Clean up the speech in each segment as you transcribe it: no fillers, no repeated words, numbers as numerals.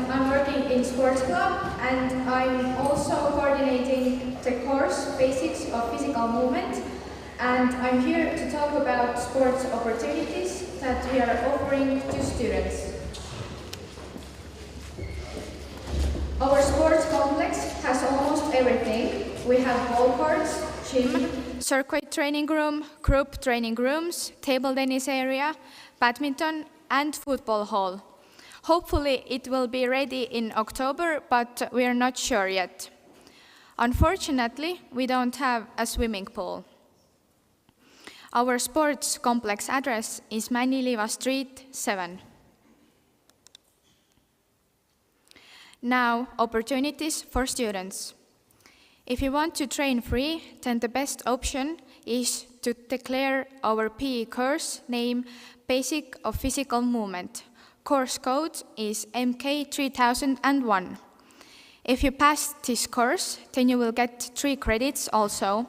I'm working in sports club and I'm also coordinating the course Basics of Physical Movement, and I'm here to talk about sports opportunities that we are offering to students. Our sports complex has almost everything. We have ball courts, gym, circuit training room, group training rooms, table tennis area, badminton and football hall. Hopefully it will be ready in October, but we are not sure yet. Unfortunately, we don't have a swimming pool. Our sports complex address is Maniliva Street 7. Now, opportunities for students. If you want to train free, then the best option is to declare our PE course name Basic of Physical Movement. Course code is MK3001. If you pass this course, then you will get 3 credits also,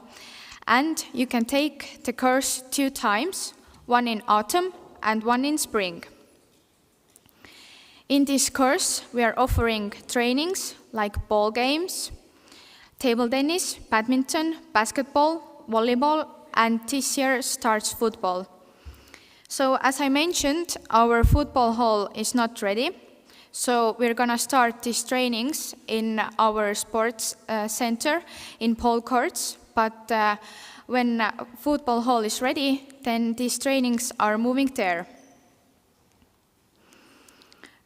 and you can take the course 2 times, one in autumn and one in spring. In this course, we are offering trainings like ball games, table tennis, badminton, basketball, volleyball, and this year starts football. So as I mentioned, our football hall is not ready. So we're gonna start these trainings in our sports center in pole courts. But when football hall is ready, then these trainings are moving there.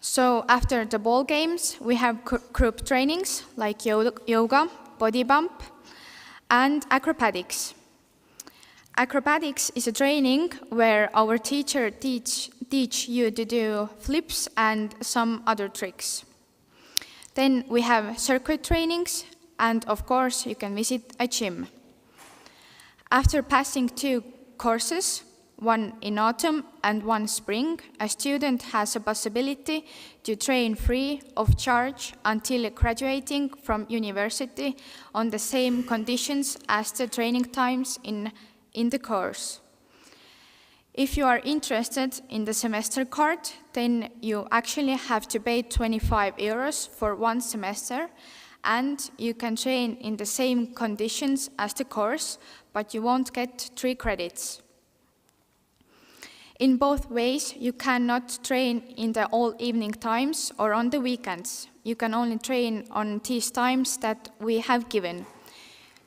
So after the ball games, we have group trainings like yoga, body bump, and acrobatics. Acrobatics is a training where our teacher teach you to do flips and some other tricks. Then we have circuit trainings, and of course you can visit a gym. After passing 2 courses, one in autumn and one spring, a student has a possibility to train free of charge until graduating from university on the same conditions as the training times in the course. If you are interested in the semester card, then you actually have to pay 25 euros for 1 semester, and you can train in the same conditions as the course, but you won't get 3 credits. In both ways, you cannot train in the all evening times or on the weekends. You can only train on these times that we have given.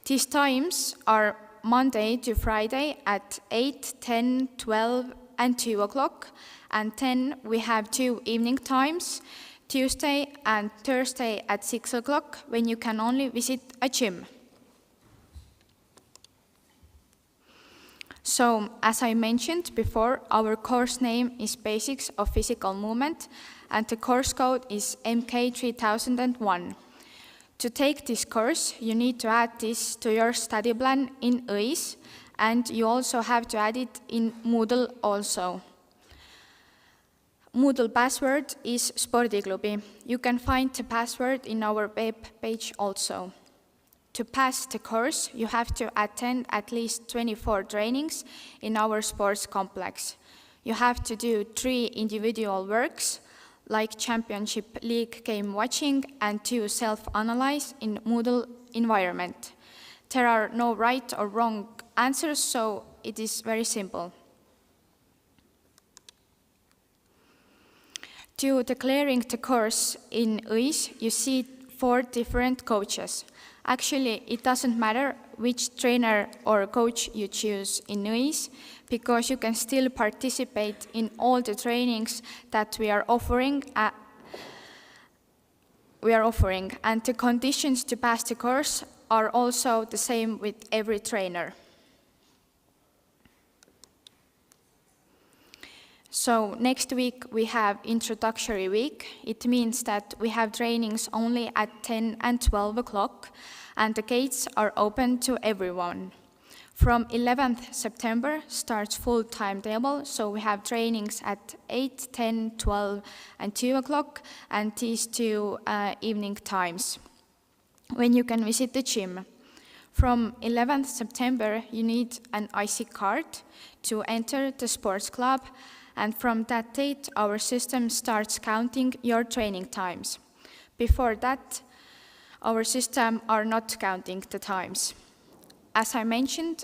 These times are Monday to Friday at 8, 10, 12, and 2 o'clock. And then we have 2 evening times, Tuesday and Thursday at 6 o'clock, when you can only visit a gym. So, as I mentioned before, our course name is Basics of Physical Movement, and the course code is MK3001. To take this course, you need to add this to your study plan in ÖIS, and you also have to add it in Moodle also. Moodle password is Spordiklubi. You can find the password in our web page also. To pass the course, you have to attend at least 24 trainings in our sports complex. You have to do 3 individual works, like Championship League game watching, and 2 self-analyze in Moodle environment. There are no right or wrong answers, so it is very simple. To declaring the course in ÖIS, you see 4 different coaches. Actually, it doesn't matter which trainer or coach you choose in ÖIS, because you can still participate in all the trainings that we are offering, and the conditions to pass the course are also the same with every trainer. So next week we have introductory week. It means that we have trainings only at 10 and 12 o'clock, and the gates are open to everyone. From 11th September starts full timetable, so we have trainings at 8, 10, 12, and 2 o'clock, and these 2 evening times, when you can visit the gym. From 11th September, you need an IC card to enter the sports club, and from that date, our system starts counting your training times. Before that, our system are not counting the times. As I mentioned,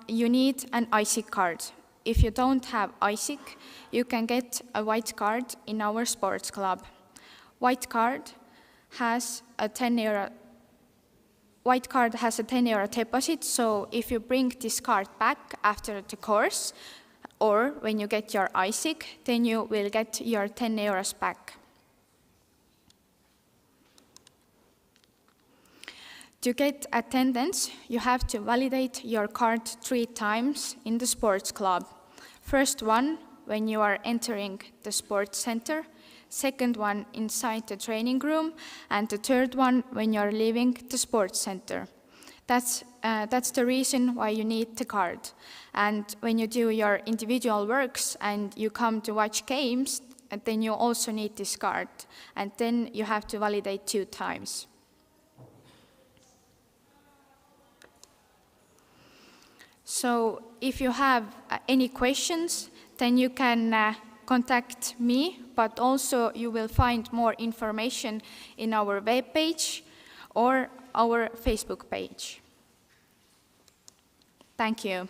you need an ISIC card. If you don't have ISIC, you can get a white card in our sports club. White card has a 10 euro deposit, so if you bring this card back after the course, or when you get your ISIC, then you will get your 10 euros back. To get attendance, you have to validate your card 3 times in the sports club. First one, when you are entering the sports center, second one inside the training room, and the third one when you're leaving the sports center. That's the reason why you need the card. And when you do your individual works and you come to watch games, then you also need this card. And then you have to validate 2 times. So if you have any questions, then you can contact me, but also you will find more information in our webpage or our Facebook page. Thank you.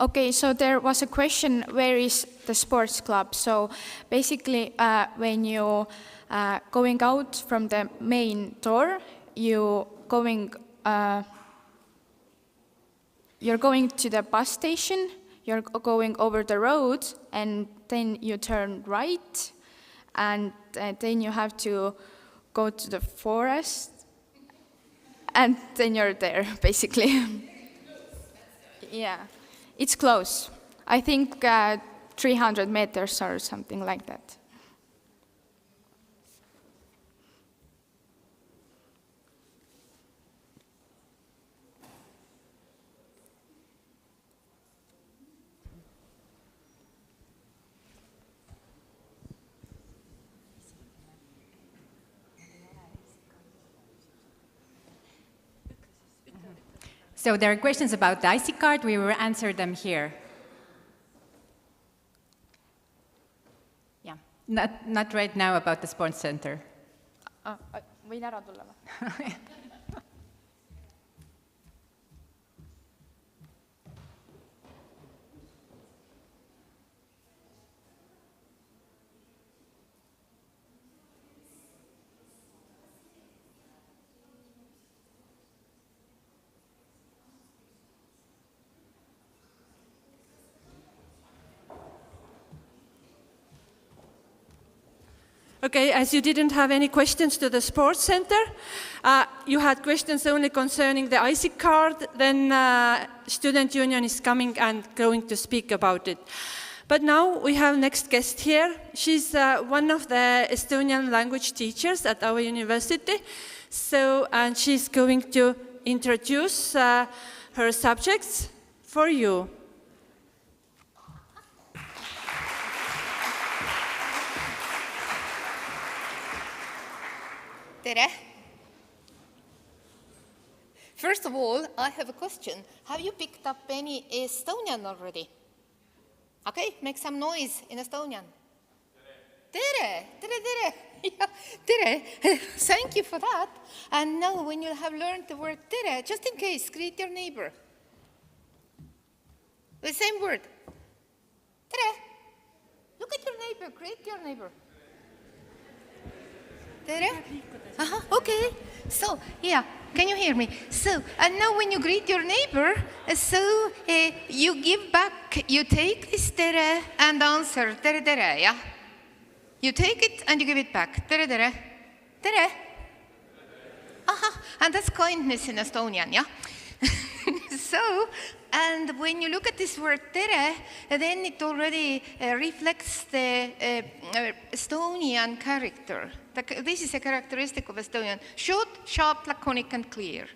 Okay, so there was a question, where is the sports club? So basically, when you going out from the main door, you're going to the bus station, you're going over the road, and then you turn right, and then you have to go to the forest, and then you're there, basically. Yeah. It's close. I think 300 meters or something like that. So there are questions about the ISIC card. We will answer them here. Yeah, not right now about the sports center. Võin ära tulla või? Okay, as you didn't have any questions to the sports center, you had questions only concerning the ISIC card, then Student Union is coming and going to speak about it. But now we have next guest here. She's one of the Estonian language teachers at our university. And she's going to introduce her subjects for you. Tere! First of all, I have a question. Have you picked up any Estonian already? Okay, make some noise in Estonian. Tere! Tere, tere! Yeah, tere! Thank you for that. And now when you have learned the word tere, just in case, greet your neighbor. The same word. Tere! Look at your neighbor, greet your neighbor. Tere? Okay. So, yeah, can you hear me? So, and now when you greet your neighbor, you give back, you take this tere and answer tere tere, yeah? You take it and you give it back. Tere tere. Tere. And that's kindness in Estonian, yeah? So, and when you look at this word tere, then it already reflects the Estonian character. This is a characteristic of Estonian. Short, sharp, laconic, and clear.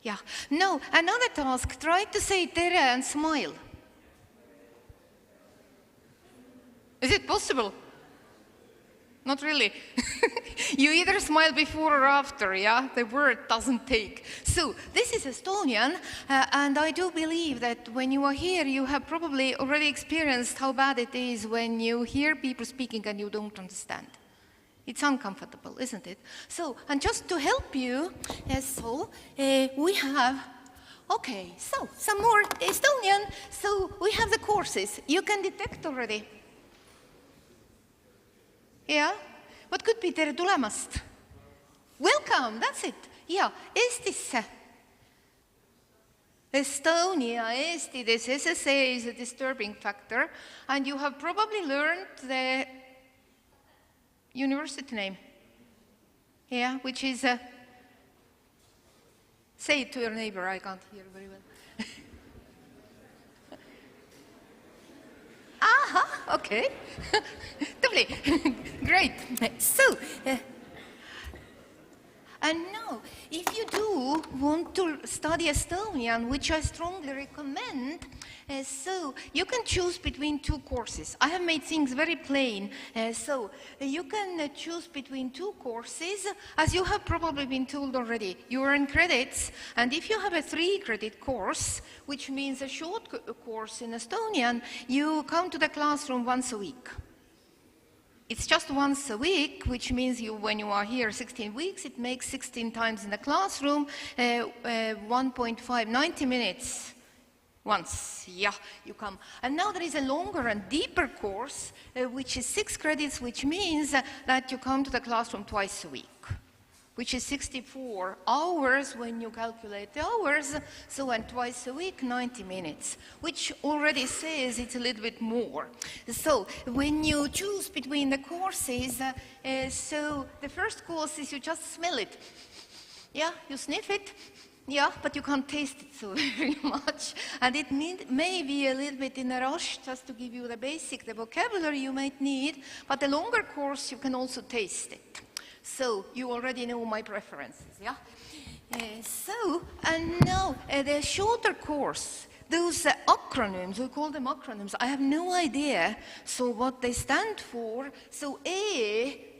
Yeah. Now, another task, try to say tere and smile. Is it possible? Not really. You either smile before or after, yeah? The word doesn't take. So this is Estonian, and I do believe that when you are here, you have probably already experienced how bad it is when you hear people speaking and you don't understand. It's uncomfortable, isn't it? So, and just to help you, we have, okay, so some more Estonian. So we have the courses. You can detect already. Yeah? What could be tere tulemast? Welcome, that's it. Yeah, Eestisse. Estonia, Eesti, this SSA is a disturbing factor. And you have probably learned the university name. Yeah, which is, say it to your neighbor, I can't hear very well. Aha, okay. Lovely, great. So, and now, if you do want to study Estonian, which I strongly recommend, so you can choose between two courses. I have made things very plain. So you can choose between two courses, as you have probably been told already. You earn credits, and if you have a 3-credit course, which means a short course in Estonian, you come to the classroom once a week. It's just once a week, which means when you are here 16 weeks, it makes 16 times in the classroom, 1.5, 90 minutes once, yeah, you come. And now there is a longer and deeper course, which is 6 credits, which means that you come to the classroom twice a week, which is 64 hours when you calculate the hours, so and twice a week, 90 minutes, which already says it's a little bit more. So when you choose between the courses, so the first course is you just smell it. Yeah, you sniff it. Yeah, but you can't taste it so very much. And it may be a little bit in a rush just to give you the basic, the vocabulary you might need, but the longer course you can also taste it. So you already know my preferences, yeah? And now the shorter course, those acronyms, we call them acronyms, I have no idea so what they stand for. So A,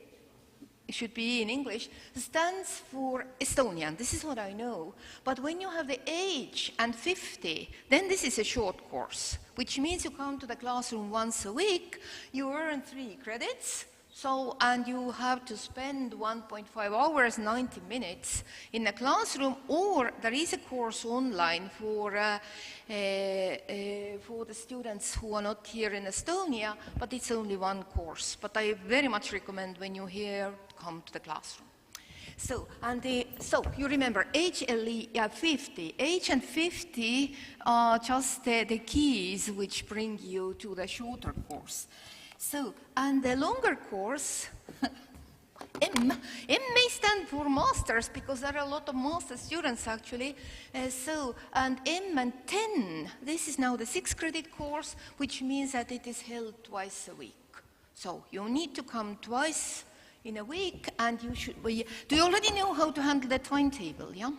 it should be in English, stands for Estonian. This is what I know. But when you have the age and 50, then this is a short course, which means you come to the classroom once a week, you earn 3 credits, so, and you have to spend 1.5 hours, 90 minutes in the classroom, or there is a course online for the students who are not here in Estonia, but it's only one course. But I very much recommend when you're here, come to the classroom. So, so you remember, HLE 50. H and 50 are just the keys which bring you to the shorter course. So, and the longer course, M may stand for masters because there are a lot of master students actually. And M and 10, this is now the 6-credit course, which means that it is held twice a week. So you need to come twice in a week, and you should, do you already know how to handle the timetable, yeah?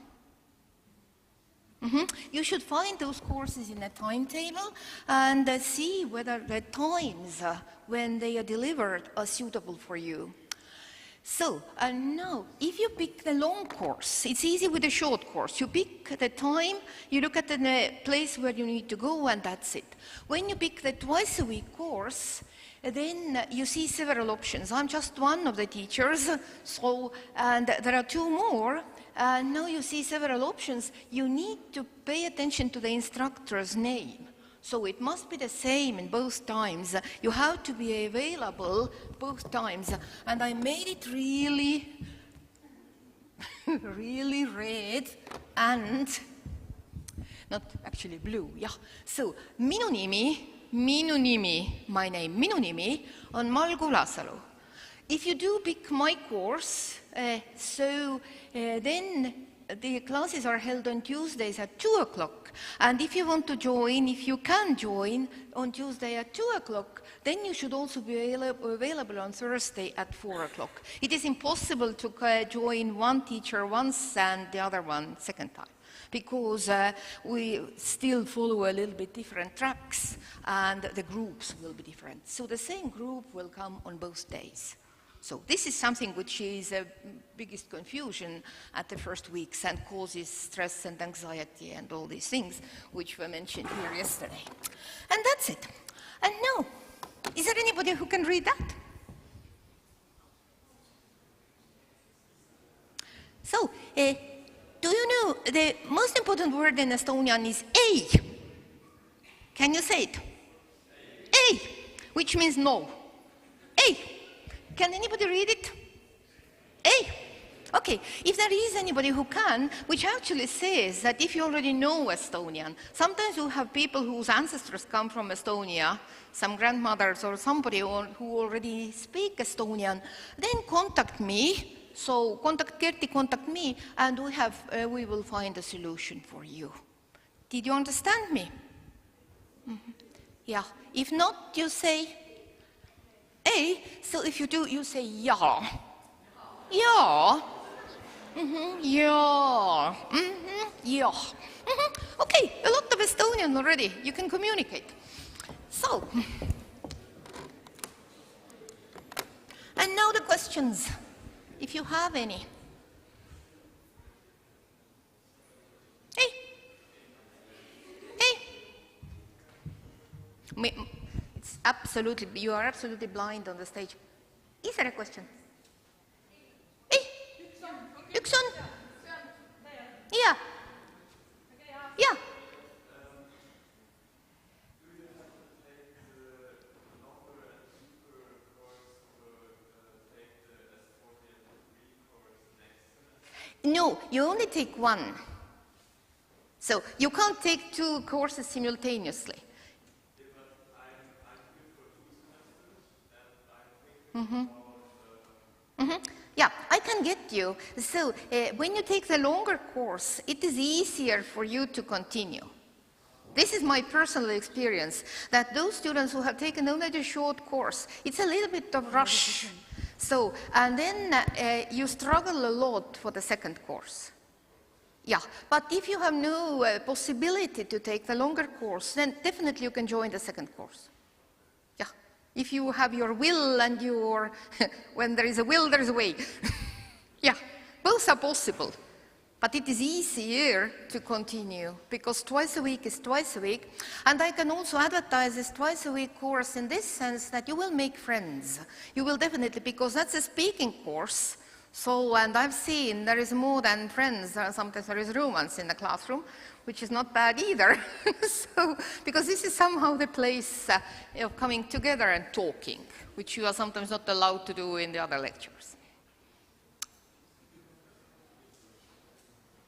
You should find those courses in a timetable and see whether the times when they are delivered are suitable for you. So, and now, if you pick the long course, it's easy with the short course. You pick the time, you look at the place where you need to go, and that's it. When you pick the twice-a-week course, then you see several options. I'm just one of the teachers, so, and there are 2 more. Now you see several options. You need to pay attention to the instructor's name. So it must be the same in both times. You have to be available both times. And I made it really, really red and not actually blue, yeah. So minu nimi, my name, minu nimi on Malgo Lasalu. If you do pick my course, then the classes are held on Tuesdays at 2 o'clock. And if you want to join, if you can join on Tuesday at 2 o'clock, then you should also be available on Thursday at 4 o'clock. It is impossible to join one teacher once and the other one second time, because we still follow a little bit different tracks and the groups will be different. So the same group will come on both days. So this is something which is a biggest confusion at the first weeks and causes stress and anxiety and all these things which were mentioned here yesterday. And that's it. And now, is there anybody who can read that? So, do you know the most important word in Estonian is ei? Can you say it? Ei, which means no. Ei. Can anybody read it? Ei. Okay, if there is anybody who can, which actually says that if you already know Estonian, sometimes you have people whose ancestors come from Estonia, some grandmothers or somebody who already speak Estonian, then contact me. So contact Kerti, contact me, and we will find a solution for you. Did you understand me? Mm-hmm. Yeah. If not, you say ei. So if you do, you say ja. Ja. Mm-hmm. Ja. Mm-hmm. Ja. Mm-hmm. Okay, a lot of Estonian already. You can communicate. So, and now the questions, if you have any. Hey. Hey. It's absolutely, you are absolutely blind on the stage. Is there a question? Hey. Üks on. Yeah. Yeah. No, you only take one. So you can't take two courses simultaneously. Mm-hmm. Mm-hmm. Yeah, I can get you. So when you take the longer course, it is easier for you to continue. This is my personal experience, that those students who have taken only the short course, it's a little bit of rush. So, and then you struggle a lot for the second course. Yeah, but if you have no possibility to take the longer course, then definitely you can join the second course. Yeah, if you have your will and your, when there is a will, there is a way. Yeah, both are possible. But it is easier to continue because twice a week is twice a week. And I can also advertise this twice a week course in this sense that you will make friends. You will definitely, because that's a speaking course. So, and I've seen there is more than friends. Sometimes there is romance in the classroom, which is not bad either. So, because this is somehow the place of coming together and talking, which you are sometimes not allowed to do in the other lectures.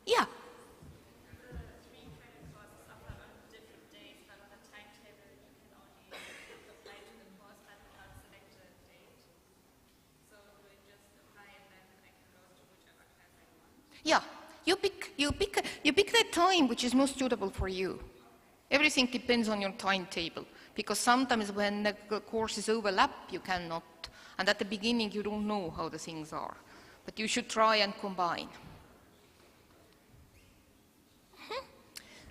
Yeah. Yeah, you pick the time which is most suitable for you. Everything depends on your timetable, because sometimes when the courses overlap, you cannot, and at the beginning you don't know how the things are, but you should try and combine.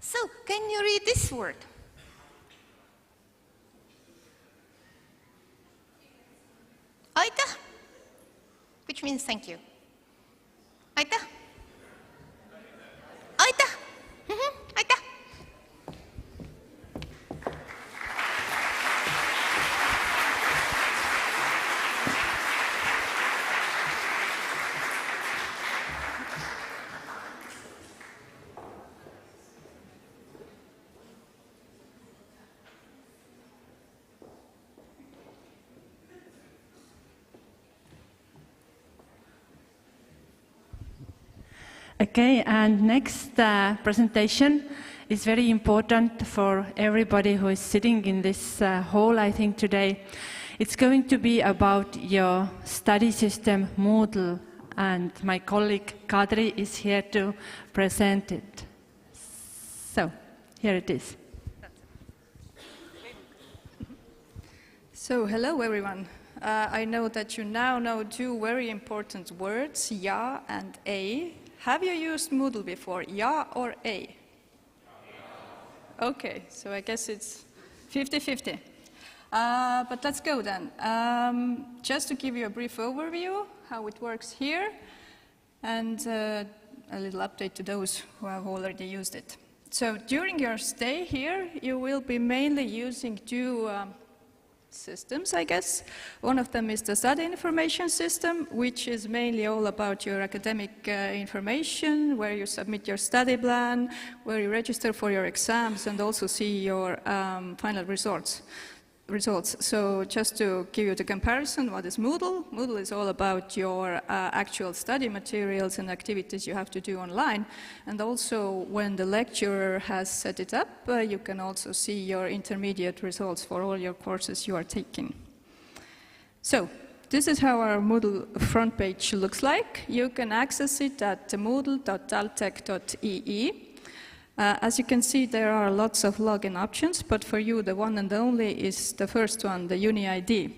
So, can you read this word? Aitäh, which means thank you. Aitäh. Aitäh. Aitäh. Okay, and next presentation is very important for everybody who is sitting in this hall, I think, today. It's going to be about your study system, Moodle, and my colleague Kadri is here to present it. So, here it is. So, hello everyone. I know that you now know two very important words, ja and ei. Have you used Moodle before, ja or ei? Okay, so I guess it's 50-50. But let's go then. Just to give you a brief overview how it works here, and a little update to those who have already used it. So during your stay here, you will be mainly using two systems, I guess. One of them is the study information system, which is mainly all about your academic information, where you submit your study plan, where you register for your exams, and also see your final results. So just to give you the comparison, what is Moodle? Moodle is all about your actual study materials and activities you have to do online. And also when the lecturer has set it up, you can also see your intermediate results for all your courses you are taking. So this is how our Moodle front page looks like. You can access it at moodle.taltech.ee. As you can see, there are lots of login options, but for you, the one and only is the first one, the Uni ID.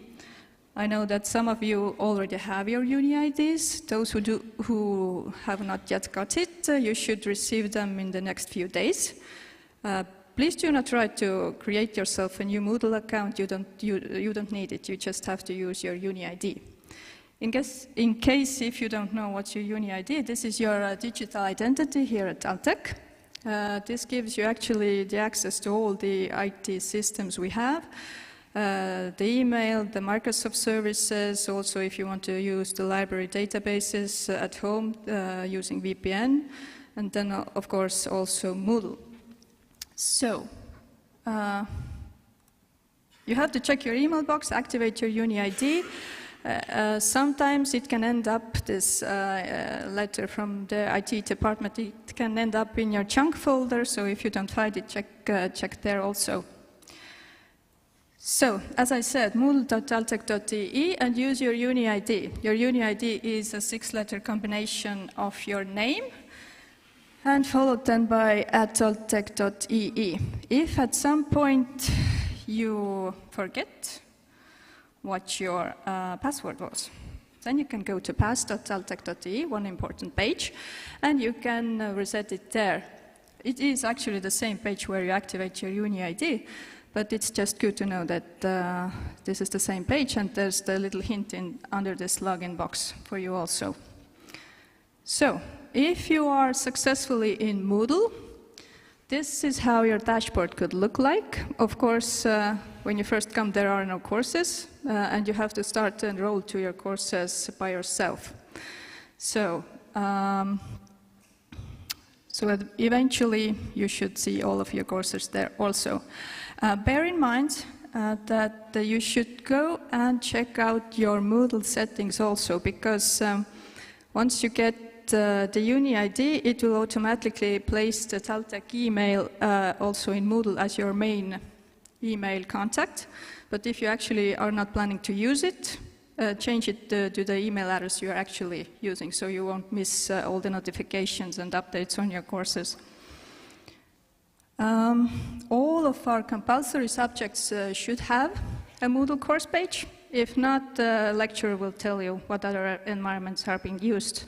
I know that some of you already have your Uni IDs. Those who have not yet got it, you should receive them in the next few days. Please do not try to create yourself a new Moodle account. You don't need it. You just have to use your Uni ID. In case if you don't know what's your Uni ID, this is your digital identity here at TalTech. This gives you actually the access to all the IT systems we have, the email, the Microsoft services, also if you want to use the library databases at home using VPN, and then of course also Moodle. So, you have to check your email box, activate your Uni ID. Sometimes it can end up, this letter from the IT department, it can end up in your junk folder, so if you don't find it, check there also. So, as I said, moodle.taltech.ee and use your Uni ID. Your Uni ID is a 6-letter combination of your name and followed then by @taltech.ee. If at some point you forget what your password was, then you can go to pass.taltech.ee, one important page, and you can reset it there. It is actually the same page where you activate your Uni ID, but it's just good to know that this is the same page, and there's the little hint under this login box for you also. So, if you are successfully in Moodle, this is how your dashboard could look like. Of course, when you first come, there are no courses, and you have to start to enroll to your courses by yourself. So, eventually, you should see all of your courses there also. Bear in mind that you should go and check out your Moodle settings also, because once you get the Uni ID, it will automatically place the TalTech email also in Moodle as your main email contact. But if you actually are not planning to use it, change it to the email address you are actually using, so you won't miss all the notifications and updates on your courses. All of our compulsory subjects should have a Moodle course page. If not, the lecturer will tell you what other environments are being used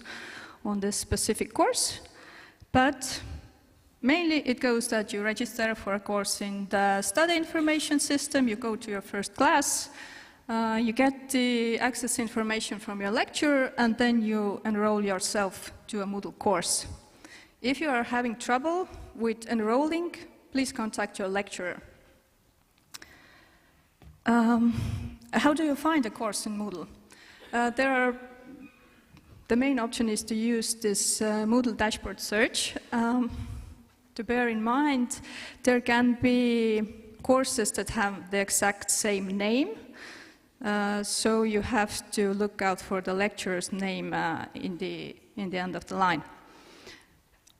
on this specific course. But mainly it goes that you register for a course in the study information system, you go to your first class, you get the access information from your lecturer, and then you enroll yourself to a Moodle course. If you are having trouble with enrolling, please contact your lecturer. How do you find a course in Moodle? The main option is to use this Moodle dashboard search. To bear in mind, there can be courses that have the exact same name, so you have to look out for the lecturer's name in the end of the line.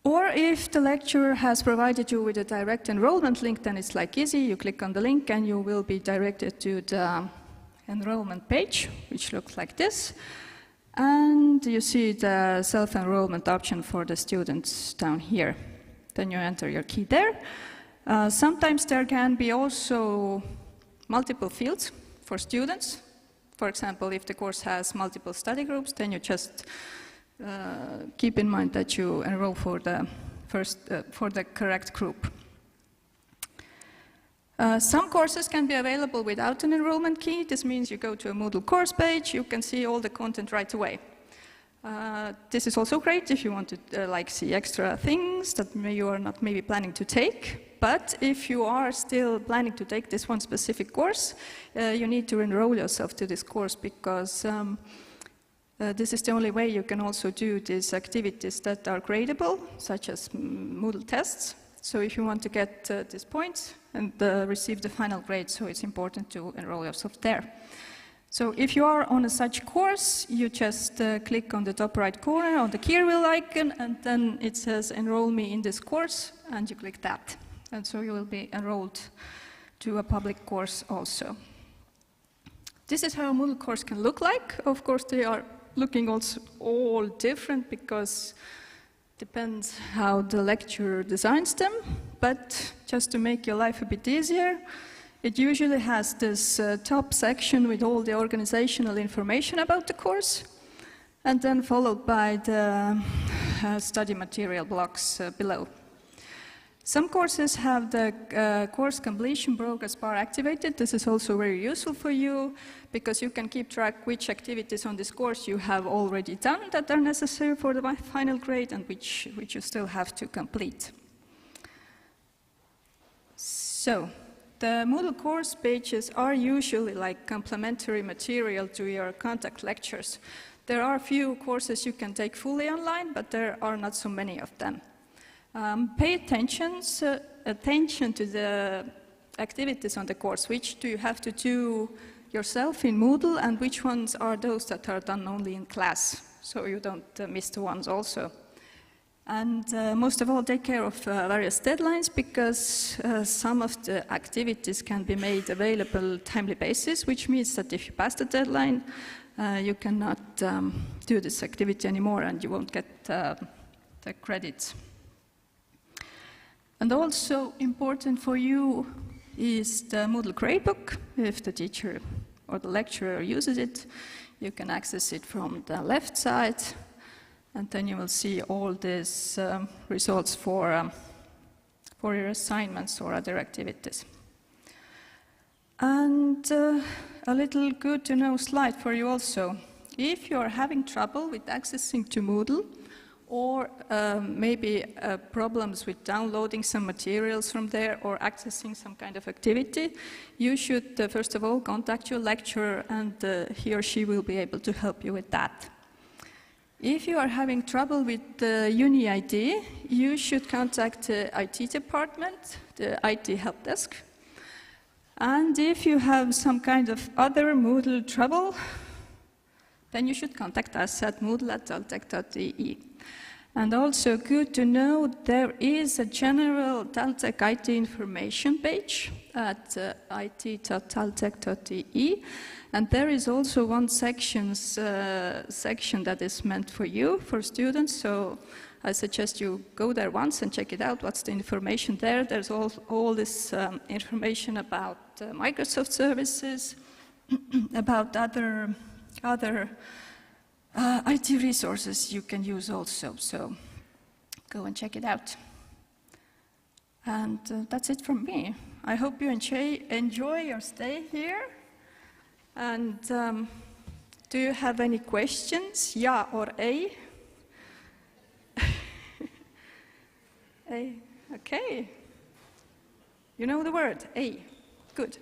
Or if the lecturer has provided you with a direct enrollment link, then it's like easy. You click on the link and you will be directed to the enrollment page, which looks like this. And you see the self-enrollment option for the students down here. Then you enter your key there. Sometimes there can be also multiple fields for students. For example, if the course has multiple study groups, then you just keep in mind that you enroll for the correct group. Some courses can be available without an enrollment key. This means you go to a Moodle course page, you can see all the content right away. This is also great if you want to see extra things that you are not maybe planning to take. But if you are still planning to take this one specific course, you need to enroll yourself to this course, because this is the only way you can also do these activities that are gradable, such as Moodle tests. So if you want to get these points and receive the final grade, so it's important to enroll yourself there. So if you are on such course, you just click on the top right corner on the gear wheel icon, and then it says enroll me in this course, and you click that. And so you will be enrolled to a public course also. This is how a Moodle course can look like. Of course, they are looking also all different, because depends how the lecturer designs them, but just to make your life a bit easier, it usually has this top section with all the organizational information about the course, and then followed by the study material blocks below. Some courses have the course completion progress bar activated. This is also very useful for you, because you can keep track which activities on this course you have already done that are necessary for the final grade, and which you still have to complete. So, the Moodle course pages are usually like complementary material to your contact lectures. There are a few courses you can take fully online, but there are not so many of them. Pay attention to the activities on the course. Which do you have to do yourself in Moodle, and which ones are those that are done only in class, so you don't miss the ones also. And most of all, take care of various deadlines, because some of the activities can be made available timely basis, which means that if you pass the deadline, you cannot do this activity anymore, and you won't get the credits. And also important for you is the Moodle gradebook. If the teacher or the lecturer uses it, you can access it from the left side, and then you will see all these results for your assignments or other activities. And a little good to know slide for you also. If you are having trouble with accessing to Moodle, or maybe problems with downloading some materials from there or accessing some kind of activity, you should first of all contact your lecturer, and he or she will be able to help you with that. If you are having trouble with the Uni ID, you should contact the IT department, the IT help desk. And if you have some kind of other Moodle trouble, then you should contact us at moodle@taltech.ee. And also good to know, there is a general TalTech IT information page at it.taltech.ee, and there is also one section that is meant for you, for students, so I suggest you go there once and check it out. What's the information there? There's all this information about Microsoft services, about other IT resources you can use also, so go and check it out. And that's it from me. I hope you enjoy your stay here. And do you have any questions? Yeah or A? A, okay. You know the word, A. Good.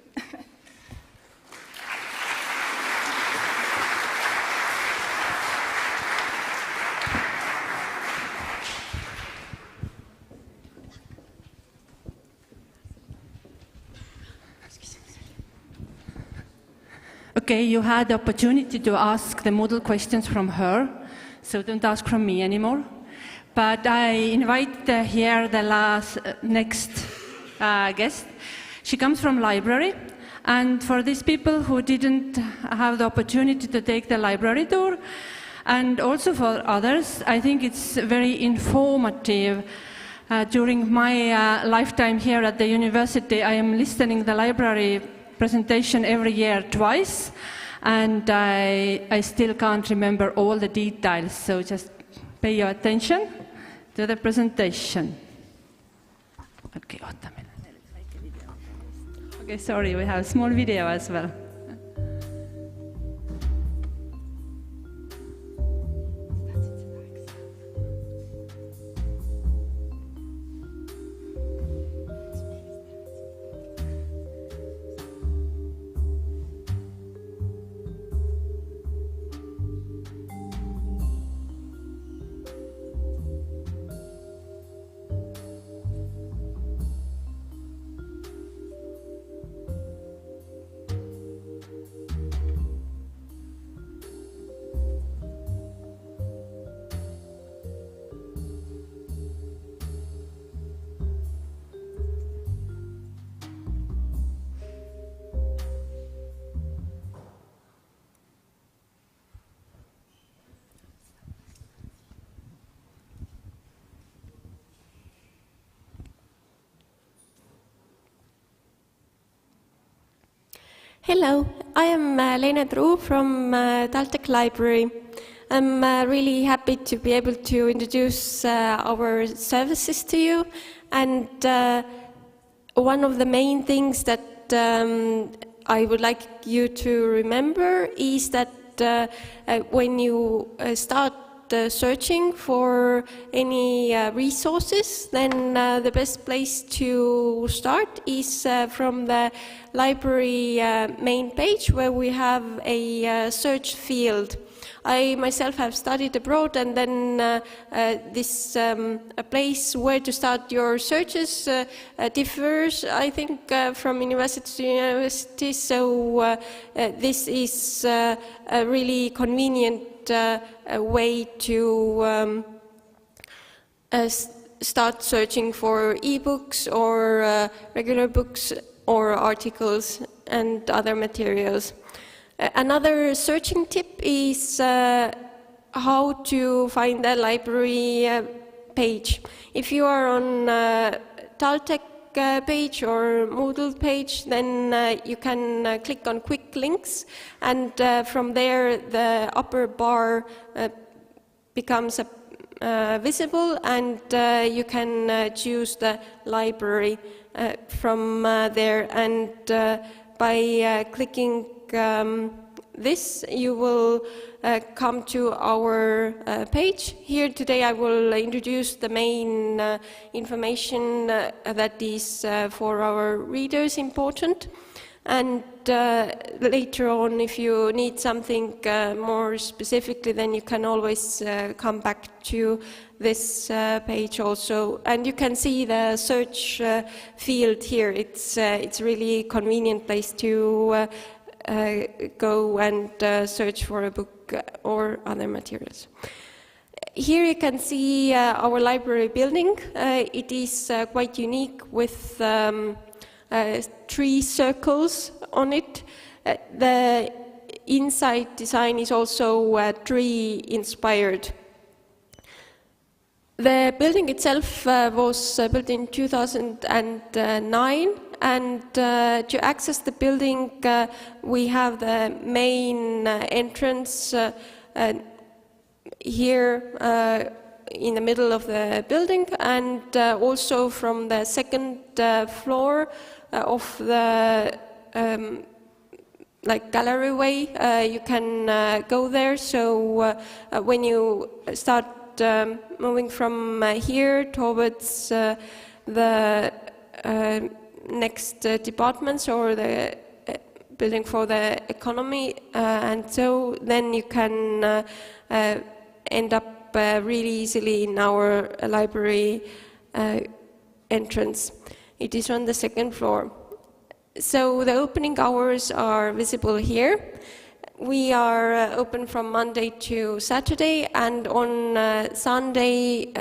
Okay, you had the opportunity to ask the Moodle questions from her, so don't ask from me anymore. But I invite here the next guest. She comes from library, and for these people who didn't have the opportunity to take the library tour, and also for others, I think it's very informative. During my lifetime here at the university, I am listening the library presentation every year twice, and I still can't remember all the details, so just pay your attention to the presentation. Okay, Okay, sorry, we have a small video as well. Hello, I am Lena Truu from TalTech Library. I'm really happy to be able to introduce our services to you. And one of the main things that I would like you to remember is that when you start searching for any resources, then the best place to start is from the library main page, where we have a search field. I myself have studied abroad, and then this a place where to start your searches differs, I think, from university to university. So this is a really convenient way to start searching for e-books or regular books or articles and other materials. Another searching tip is how to find a library page. If you are on TalTech page or Moodle page, then you can click on quick links, and from there the upper bar becomes visible, and you can choose the library from there, and by clicking this, you will come to our page. Here today I will introduce the main information that is for our readers important, and later on, if you need something more specifically, then you can always come back to this page also. And you can see the search field here. It's really convenient place to go and search for a book or other materials. Here you can see our library building. It is quite unique with 3 circles on it. The inside design is also tree inspired. The building itself was built in 2009, and to access the building we have the main entrance here in the middle of the building, and also from the second floor of the like gallery way you can go there. So when you start moving from here towards the next departments or the building for the economy, and so then you can end up really easily in our library entrance. It is on the second floor. So the opening hours are visible here. We are open from Monday to Saturday, and on Sunday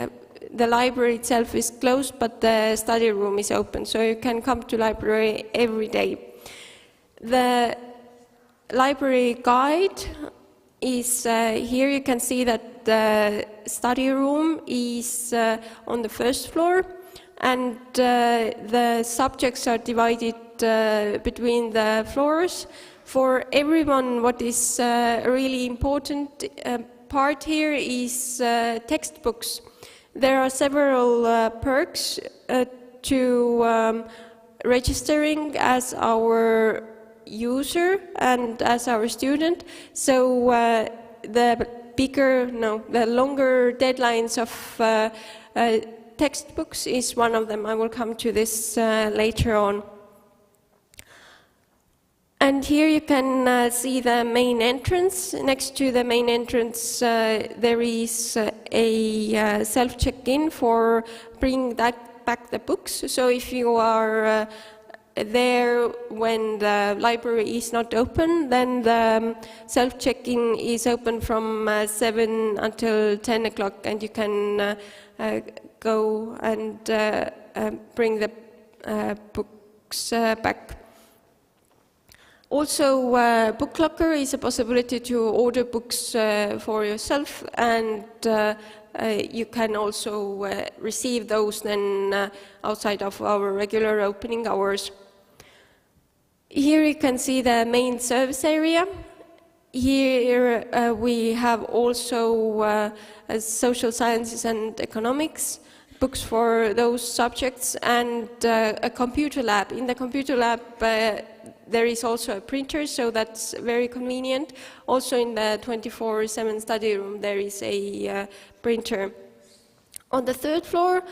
the library itself is closed, but the study room is open, so you can come to library every day. The library guide is here. You can see that the study room is on the first floor, and the subjects are divided between the floors. For everyone, what is a really important part here is textbooks. There are several perks to registering as our user and as our student. So the longer deadlines of textbooks is one of them. I will come to this later on. And here you can see the main entrance. Next to the main entrance, there is a self-check-in for bringing back the books. So if you are there when the library is not open, then the self-check-in is open from 7 until 10 o'clock, and you can go and bring the books back. Also, Book Locker is a possibility to order books for yourself, and you can also receive those then outside of our regular opening hours. Here you can see the main service area. Here we have also social sciences and economics, books for those subjects, and a computer lab. In the computer lab there is also a printer, so that's very convenient. Also in the 24/7 study room there is a printer. On the third floor,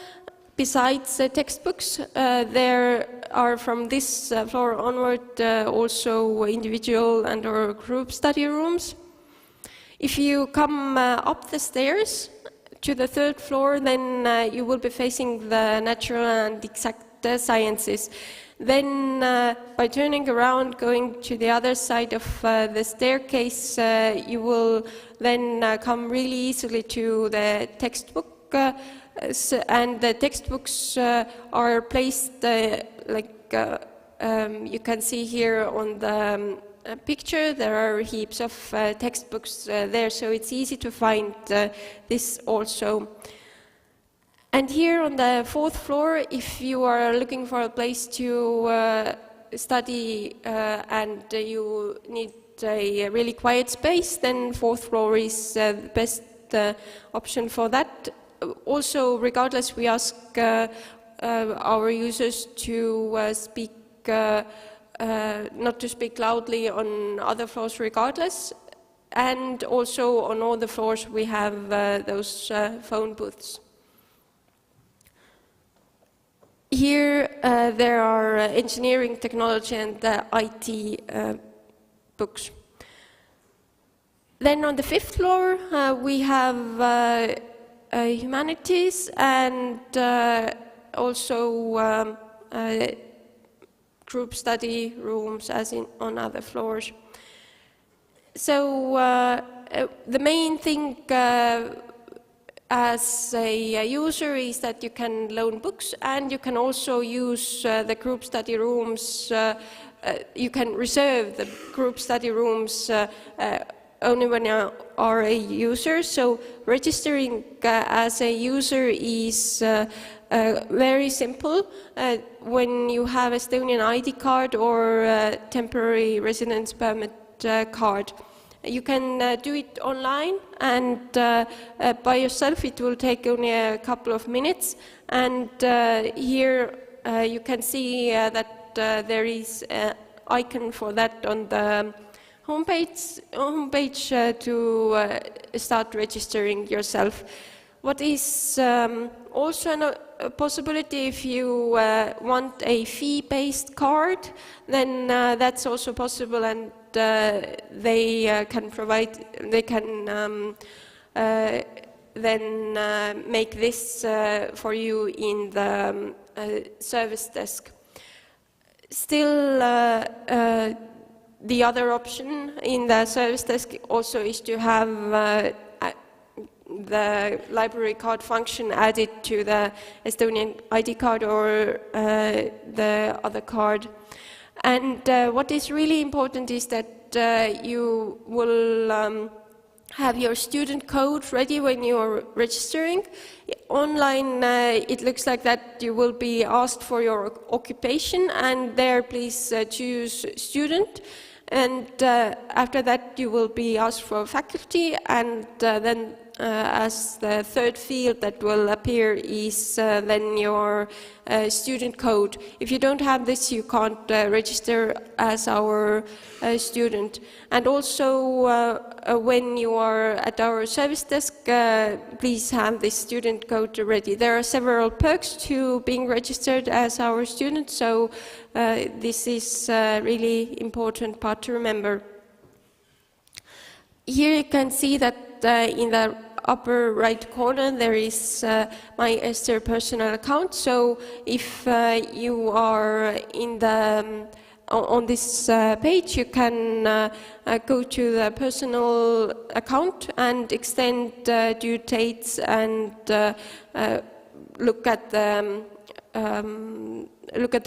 besides textbooks, there are from this floor onward also individual and or group study rooms. If you come up the stairs to the third floor, then you will be facing the natural and exact sciences. Then by turning around, going to the other side of the staircase, you will then come really easily to the textbook. And the textbooks are placed you can see here on the picture. There are heaps of textbooks there, so it's easy to find this also. And here on the fourth floor, if you are looking for a place to study and you need a really quiet space, then fourth floor is the best option for that. Also, regardless, we ask our users to speak, not to speak loudly on other floors regardless. And also on all the floors we have those phone booths. Here there are engineering, technology and IT books. Then on the fifth floor we have humanities and also group study rooms as on other floors. So the main thing as a user is that you can loan books, and you can also use the group study rooms. You can reserve the group study rooms only when you are a user. So registering as a user is very simple. When you have Estonian ID card or temporary residence permit card, you can do it online, and by yourself it will take only a couple of minutes. And here you can see that there is an icon for that on the homepage to start registering yourself. What is also a possibility, if you want a fee-based card, then that's also possible, and they can provide, they can then make this for you in the service desk. Still, the other option in the service desk also is to have the library card function added to the Estonian ID card or the other card. And what is really important is that you will have your student code ready when you are registering. Online, it looks like that you will be asked for your occupation, and there please choose student. And after that you will be asked for faculty, and then as the third field that will appear is then your student code. If you don't have this, you can't register as our student. And also, when you are at our service desk, please have this student code ready. There are several perks to being registered as our student, so this is a really important part to remember. Here you can see that in the upper right corner there is my Esther personal account. So if you are in the on this page, you can go to the personal account and extend due dates and look at the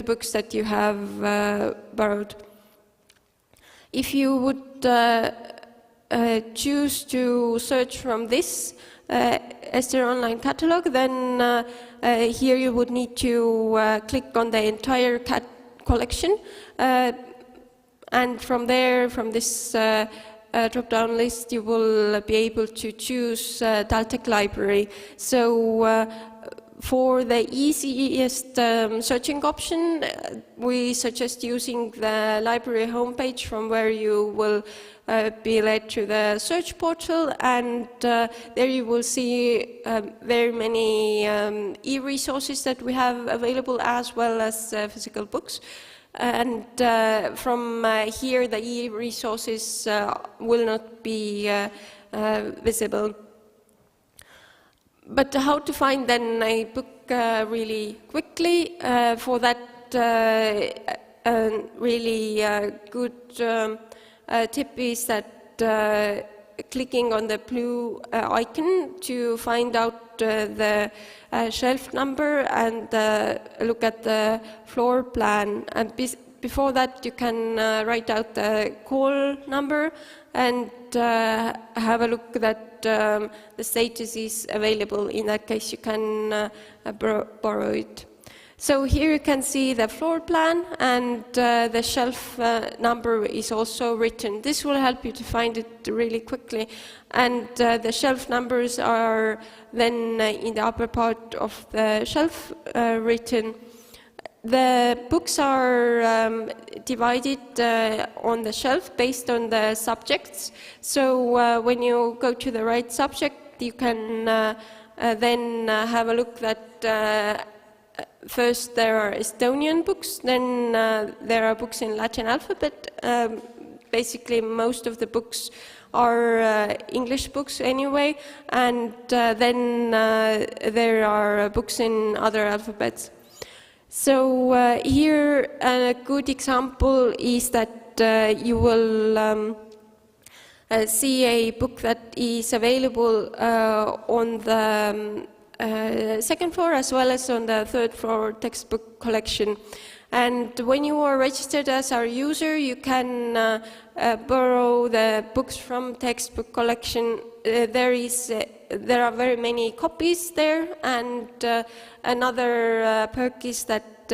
books that you have borrowed. If you would choose to search from this Esther online catalog, then here you would need to click on the entire collection, and from there, from this drop-down list, you will be able to choose TalTech library. So for the easiest searching option, we suggest using the library homepage, from where you will be led to the search portal, and there you will see very many e-resources that we have available, as well as physical books. And from here, the e-resources will not be visible. But how to find then a book really quickly? For that, really good tip is that clicking on the blue icon to find out the shelf number and look at the floor plan. And before that, you can write out the call number and have a look that the status is available. In that case, you can borrow it. So here you can see the floor plan, and the shelf number is also written. This will help you to find it really quickly. And the shelf numbers are then in the upper part of the shelf written. The books are divided on the shelf based on the subjects. So when you go to the right subject, you can then have a look that first there are Estonian books, then there are books in Latin alphabet. Basically, most of the books are English books anyway, and then there are books in other alphabets. So here a good example is that you will see a book that is available on the second floor, as well as on the third floor textbook collection. And when you are registered as our user, you can borrow the books from textbook collection. There are very many copies there, and another perk is that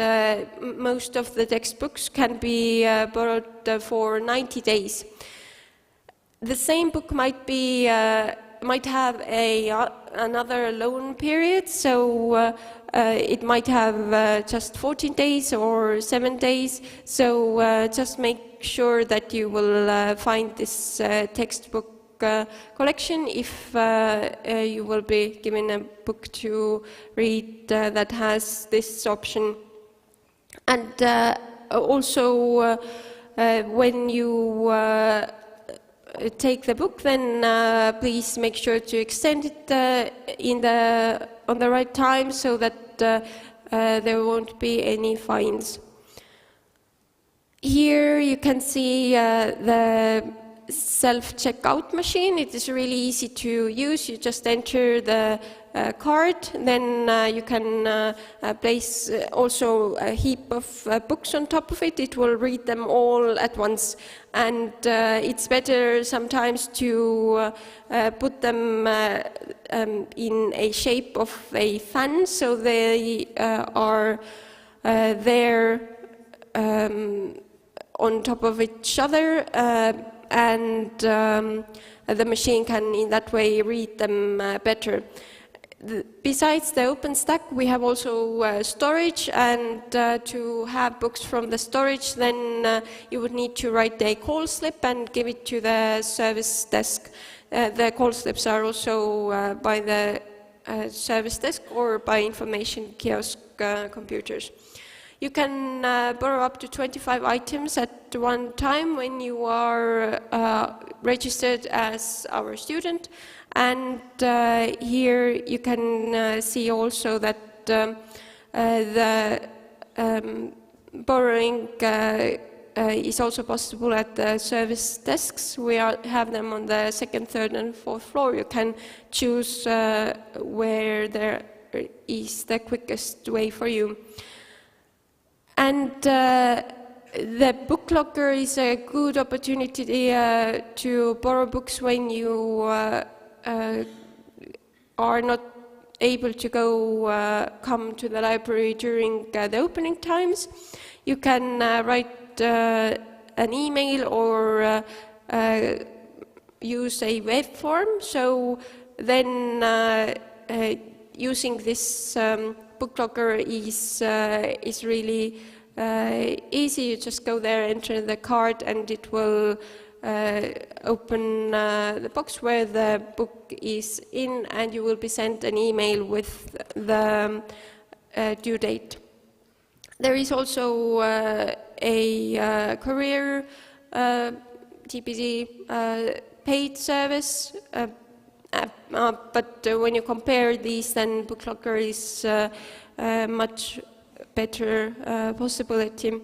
most of the textbooks can be borrowed for 90 days. The same book might have another loan period, so it might have just 14 days or 7 days. So just make sure that you will find this textbook collection if you will be given a book to read that has this option. And also, when you take the book, then please make sure to extend it on the right time, so that there won't be any fines. Here you can see the self-checkout machine. It is really easy to use. You just enter the card, then you can place also a heap of books on top of it. It will read them all at once. And it's better sometimes to put them in a shape of a fan, so they are there on top of each other, and the machine can in that way read them better. Besides the OpenStack, we have also storage, and to have books from the storage, then you would need to write a call slip and give it to the service desk. The call slips are also by the service desk or by information kiosk computers. You can borrow up to 25 items at one time when you are registered as our student. And here you can see also that the borrowing is also possible at the service desks. We have them on the second, third, and fourth floor. You can choose where there is the quickest way for you. And the book locker is a good opportunity to borrow books when you are not able to come to the library during the opening times. You can write an email or use a web form. So then using this book locker is really easy. You just go there, enter the card, and it will open the box where the book is in, and you will be sent an email with the due date. There is also a courier TPC paid service, but when you compare these, then BookLocker is much better possibility.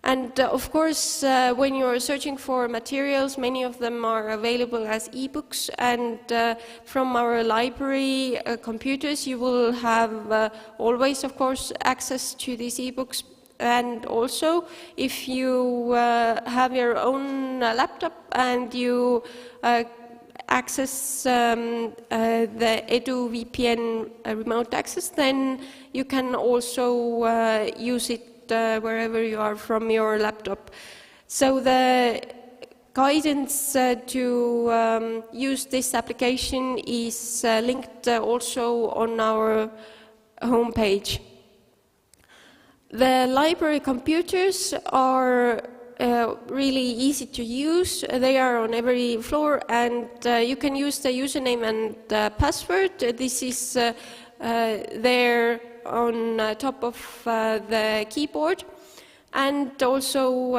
And of course, when you're searching for materials, many of them are available as ebooks, and from our library computers, you will have always, of course, access to these ebooks. And also, if you have your own laptop and you access the EduVPN remote access, then you can also use it wherever you are from your laptop. So the guidance to use this application is linked also on our homepage. The library computers are really easy to use. They are on every floor, and you can use the username and password. This is there on top of the keyboard, and also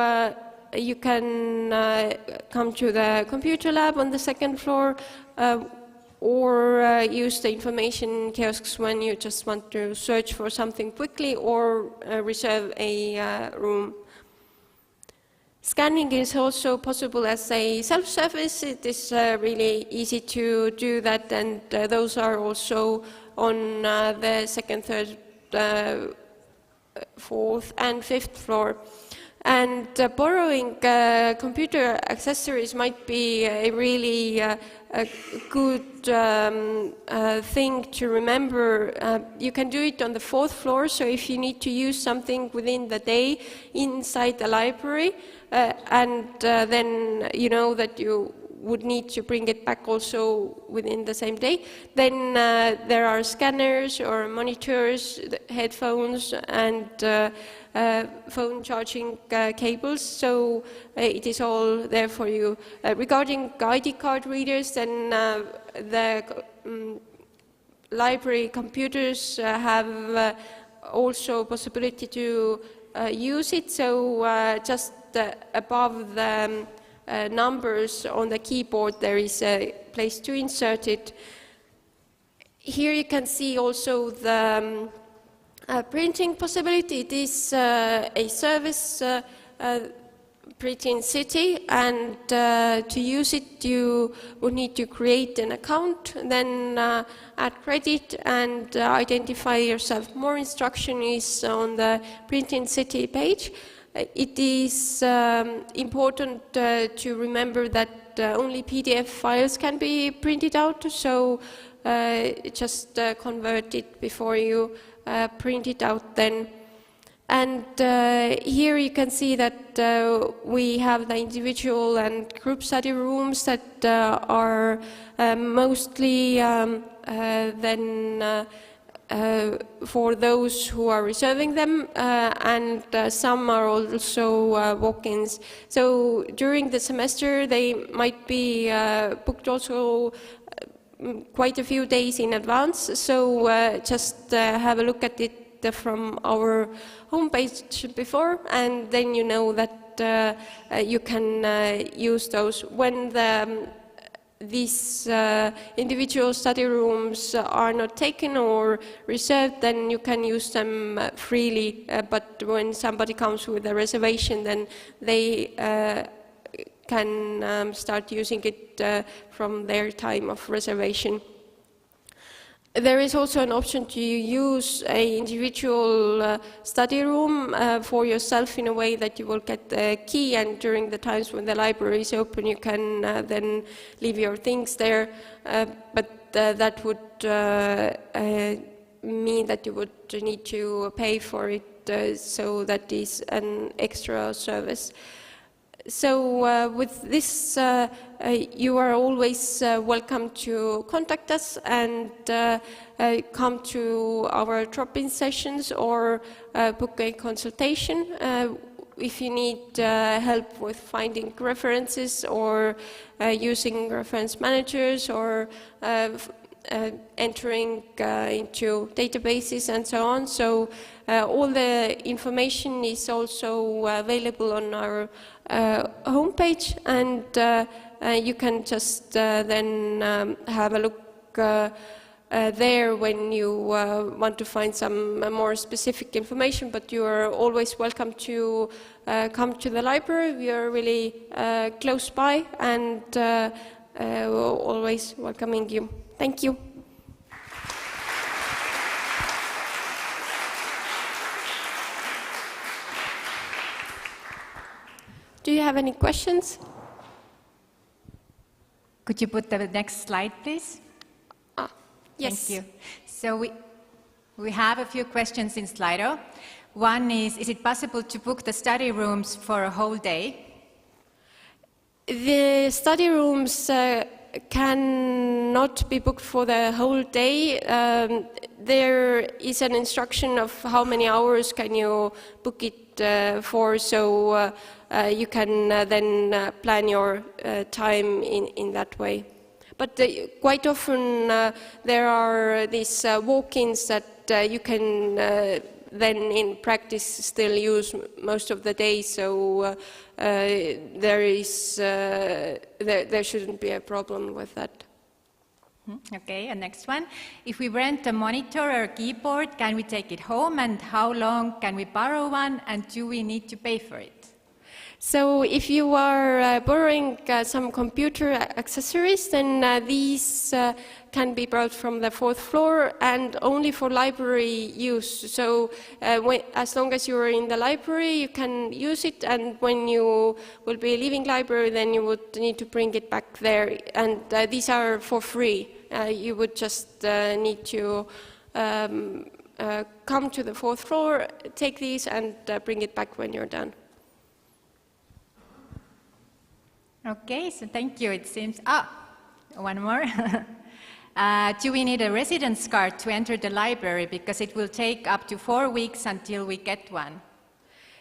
you can come to the computer lab on the second floor, or use the information kiosks when you just want to search for something quickly or reserve a room. Scanning is also possible as a self-service. It is really easy to do that, and those are also on the second, third, fourth, and fifth floor. And borrowing computer accessories might be a really a good thing to remember. You can do it on the fourth floor, so if you need to use something within the day inside the library, and then you know that you would need to bring it back also within the same day, then there are scanners or monitors, headphones, and phone charging cables, so it is all there for you. Regarding ID card readers, then the library computers have also possibility to use it, so just above the numbers on the keyboard there is a place to insert it. Here you can see also the printing possibility. It is a service Printing City, and to use it you would need to create an account, then add credit and identify yourself. More instruction is on the Printing City page. It is important to remember that only PDF files can be printed out, so just convert it before you print it out then. And here you can see that we have the individual and group study rooms that are mostly then for those who are reserving them, and some are also walk-ins. So during the semester they might be booked also quite a few days in advance, so just have a look at it from our homepage before, and then you know that you can use those. When these individual study rooms are not taken or reserved, then you can use them freely, but when somebody comes with a reservation, then they can start using it from their time of reservation. There is also an option to use an individual study room for yourself in a way that you will get the key, and during the times when the library is open you can then leave your things there, but that would mean that you would need to pay for it, so that is an extra service. So with this, you are always welcome to contact us and come to our drop-in sessions or book a consultation. If you need help with finding references or using reference managers or entering into databases and so on. So all the information is also available on our homepage, and you can just then have a look there when you want to find some more specific information, but you are always welcome to come to the library. We are really close by and always welcoming you. Thank you. Do you have any questions? Could you put the next slide, please? Yes. Thank you. So we have a few questions in Slido. One is it possible to book the study rooms for a whole day? The study rooms cannot be booked for the whole day. There is an instruction of how many hours can you book it for, so you can then plan your time in that way. But quite often there are these walk-ins that you can then in practice still use most of the day, so there shouldn't be a problem with that. Okay, and next one. If we rent a monitor or a keyboard, can we take it home, and how long can we borrow one, and do we need to pay for it? So if you are borrowing some computer accessories, then these can be brought from the 4th floor and only for library use. So as long as you are in the library, you can use it, and when you will be leaving library, then you would need to bring it back there. And these are for free. You would just need to come to the 4th floor, take these, and bring it back when you're done. Okay, so thank you. It seems, one more. Do we need a residence card to enter the library? Because it will take up to 4 weeks until we get one.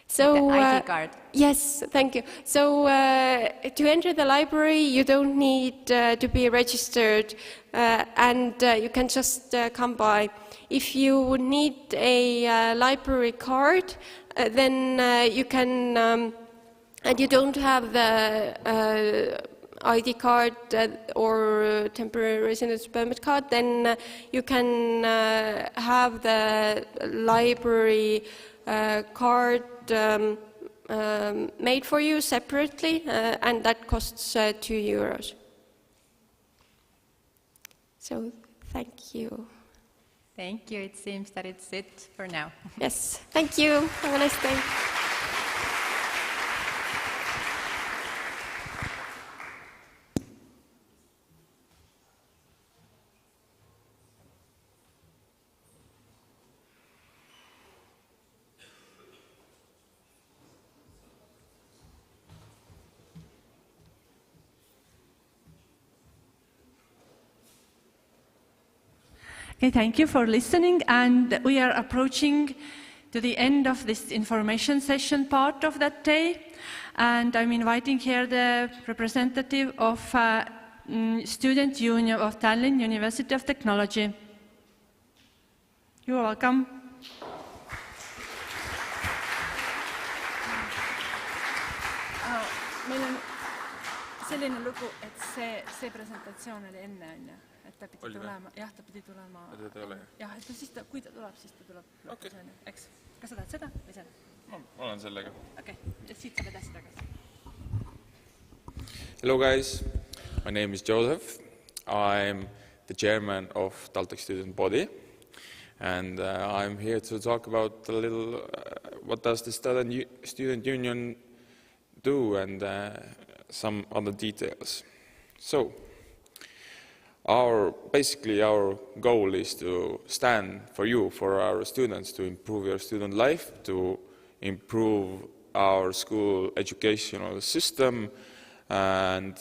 So, the ID card. Yes, thank you. So to enter the library, you don't need to be registered, and you can just come by. If you need a library card, then you can, and you don't have the ID card or temporary residence permit card, then you can have the library card made for you separately, and that costs €2. So thank you. Thank you. It seems that it's it for now. Yes, thank you. Have a nice day. Okay, thank you for listening, and we are approaching to the end of this information session part of that day, and I'm inviting here the representative of Student Union of Tallinn University of Technology. You are welcome. Meil on selline lugu, et see presentatsioon oli enne, et ta pidi tulema. Jah, ta pidi tulema. Jah, et siis kui ta tuleb, siis ta tuleb. Okay. Eks? Kas sa tahad seda või seda? Ma olen sellega. Okay, siit saab edasi tagasi. Hello guys, my name is Joseph. I'm the chairman of TalTech student body, and I'm here to talk about a little what does the student union do and some other details. So, basically our goal is to stand for you, for our students, to improve your student life, to improve our school educational system, and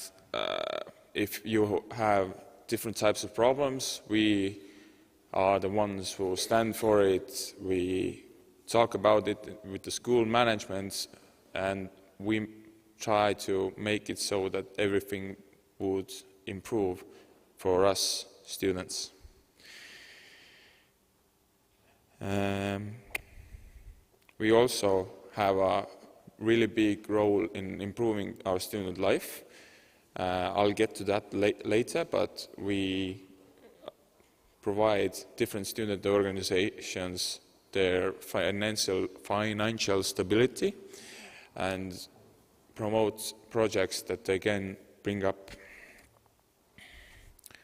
if you have different types of problems, we are the ones who stand for it. We talk about it with the school management, and we try to make it so that everything would improve for us students. We also have a really big role in improving our student life. I'll get to that later, but we provide different student organizations their financial stability and promote projects that they can bring up.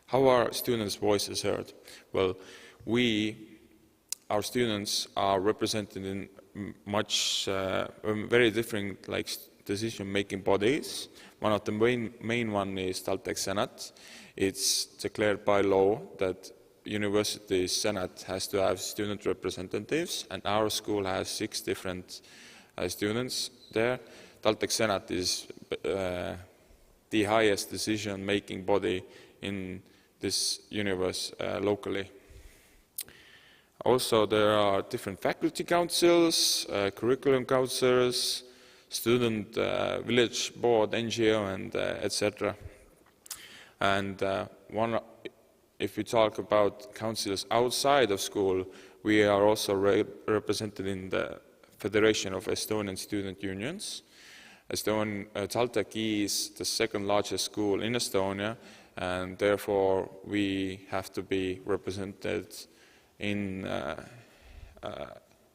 How are students' voices heard? Well, our students are represented in very different decision-making bodies. One of the main one is TalTech Senate. It's declared by law that university senate has to have student representatives, and our school has 6 different students there. TalTech Senate is the highest decision-making body in this universe locally. Also, there are different faculty councils, curriculum councils, student village board, NGO, and etc. And if we talk about councils outside of school, we are also represented in the Federation of Estonian Student Unions. TalTech is the 2nd largest school in Estonia, and therefore we have to be represented in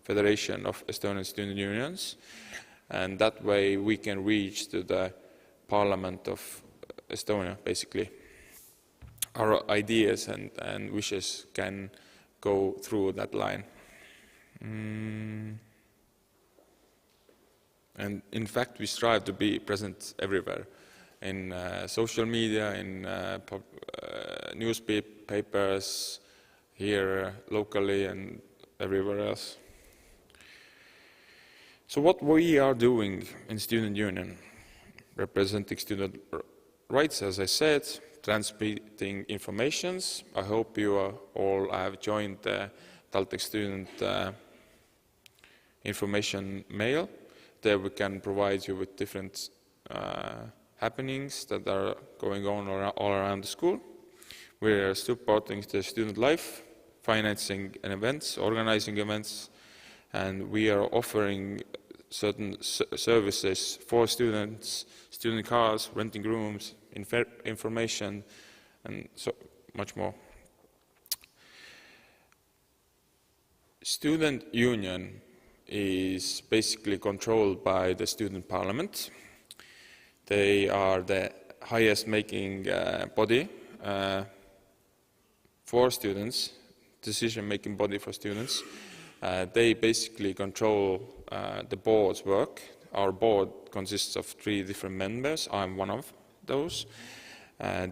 Federation of Estonian Student Unions, and that way we can reach to the Parliament of Estonia, basically. Our ideas and wishes can go through that line. And in fact, we strive to be present everywhere, in social media, in newspapers, here locally and everywhere else. So what we are doing in Student Union, representing student rights, as I said, transmitting informations. I hope you all have joined the TalTech student information mail. There we can provide you with different happenings that are going on all around the school. We are supporting the student life, financing events, organizing events, and we are offering certain services for students, student cars, renting rooms, information, and so much more. Student Union is basically controlled by the student parliament. They are the highest making body for students, decision-making body for students. They basically control the board's work. Our board consists of 3 different members. I'm one of those.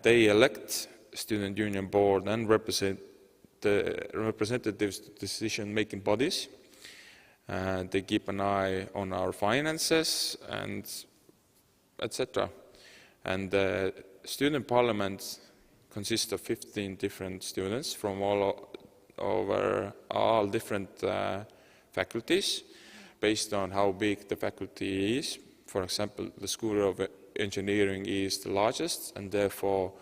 They elect student union board and represent the representatives to decision-making bodies. They keep an eye on our finances and etc. And the student parliament consists of 15 different students from all over all different faculties based on how big the faculty is. For example, the School of Engineering is the largest, and therefore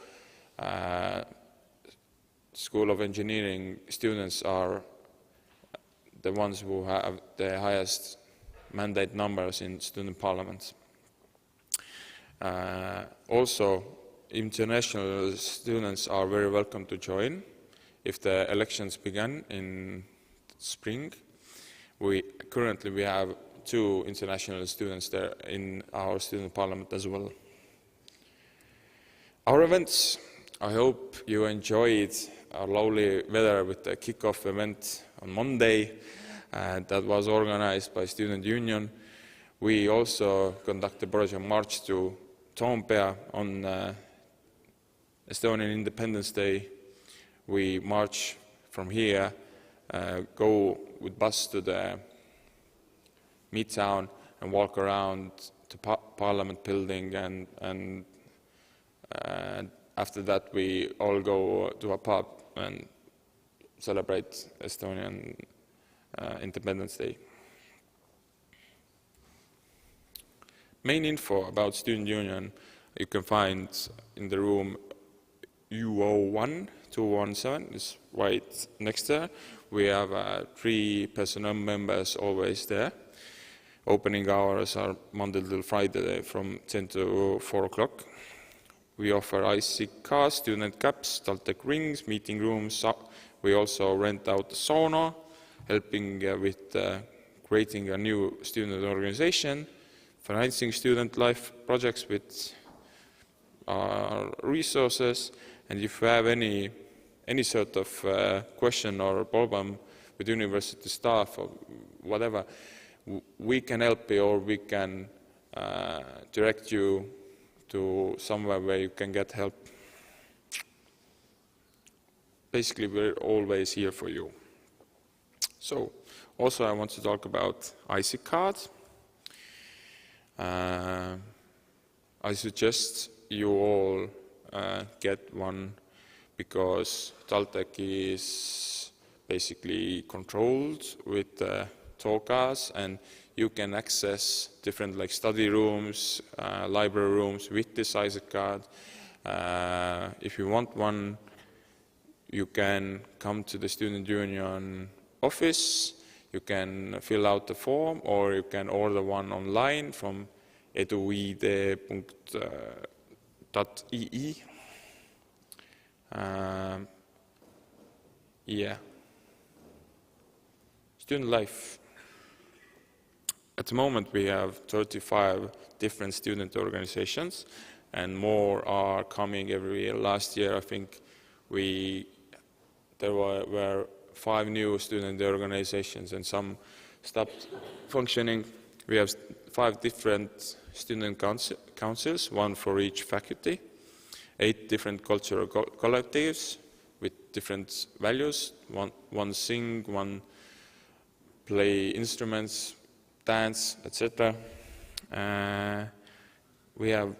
School of Engineering students are the ones who have the highest mandate numbers in student parliaments. Also, international students are very welcome to join if the elections begin in spring. Currently we have 2 international students there in our student parliament as well. Our events, I hope you enjoyed our lovely weather with the kick-off event on Monday that was organized by Student Union. We also conduct the project march to Toompea on Estonian Independence Day. We march from here, go with bus to the midtown and walk around the Parliament building, and after that we all go to a pub and celebrate Estonian Independence Day. Main info about Student Union you can find in the room U01 217, is right next there. We have 3 personnel members always there. Opening hours are Monday till Friday from 10 to 4 o'clock. We offer IC cars, student caps, TalTech rings, meeting rooms. We also rent out the sauna, helping with creating a new student organization, financing student life projects with resources. And if you have any sort of question or problem with university staff or whatever, we can help you, or we can direct you to somewhere where you can get help. Basically, we're always here for you. So, also I want to talk about IC cards. I suggest you all get one, because TalTech is basically controlled with TOCAs, and you can access different like study rooms, library rooms with this IC card. If you want one, you can come to the Student Union office, you can fill out the form, or you can order one online from eduid.ii. Yeah. Student life. At the moment we have 35 different student organizations, and more are coming every year. Last year I think there were 5 new student organizations, and some stopped functioning. We have 5 different student councils, 1 for each faculty, 8 different cultural collectives with different values. One sing, one play instruments, dance, etc. We have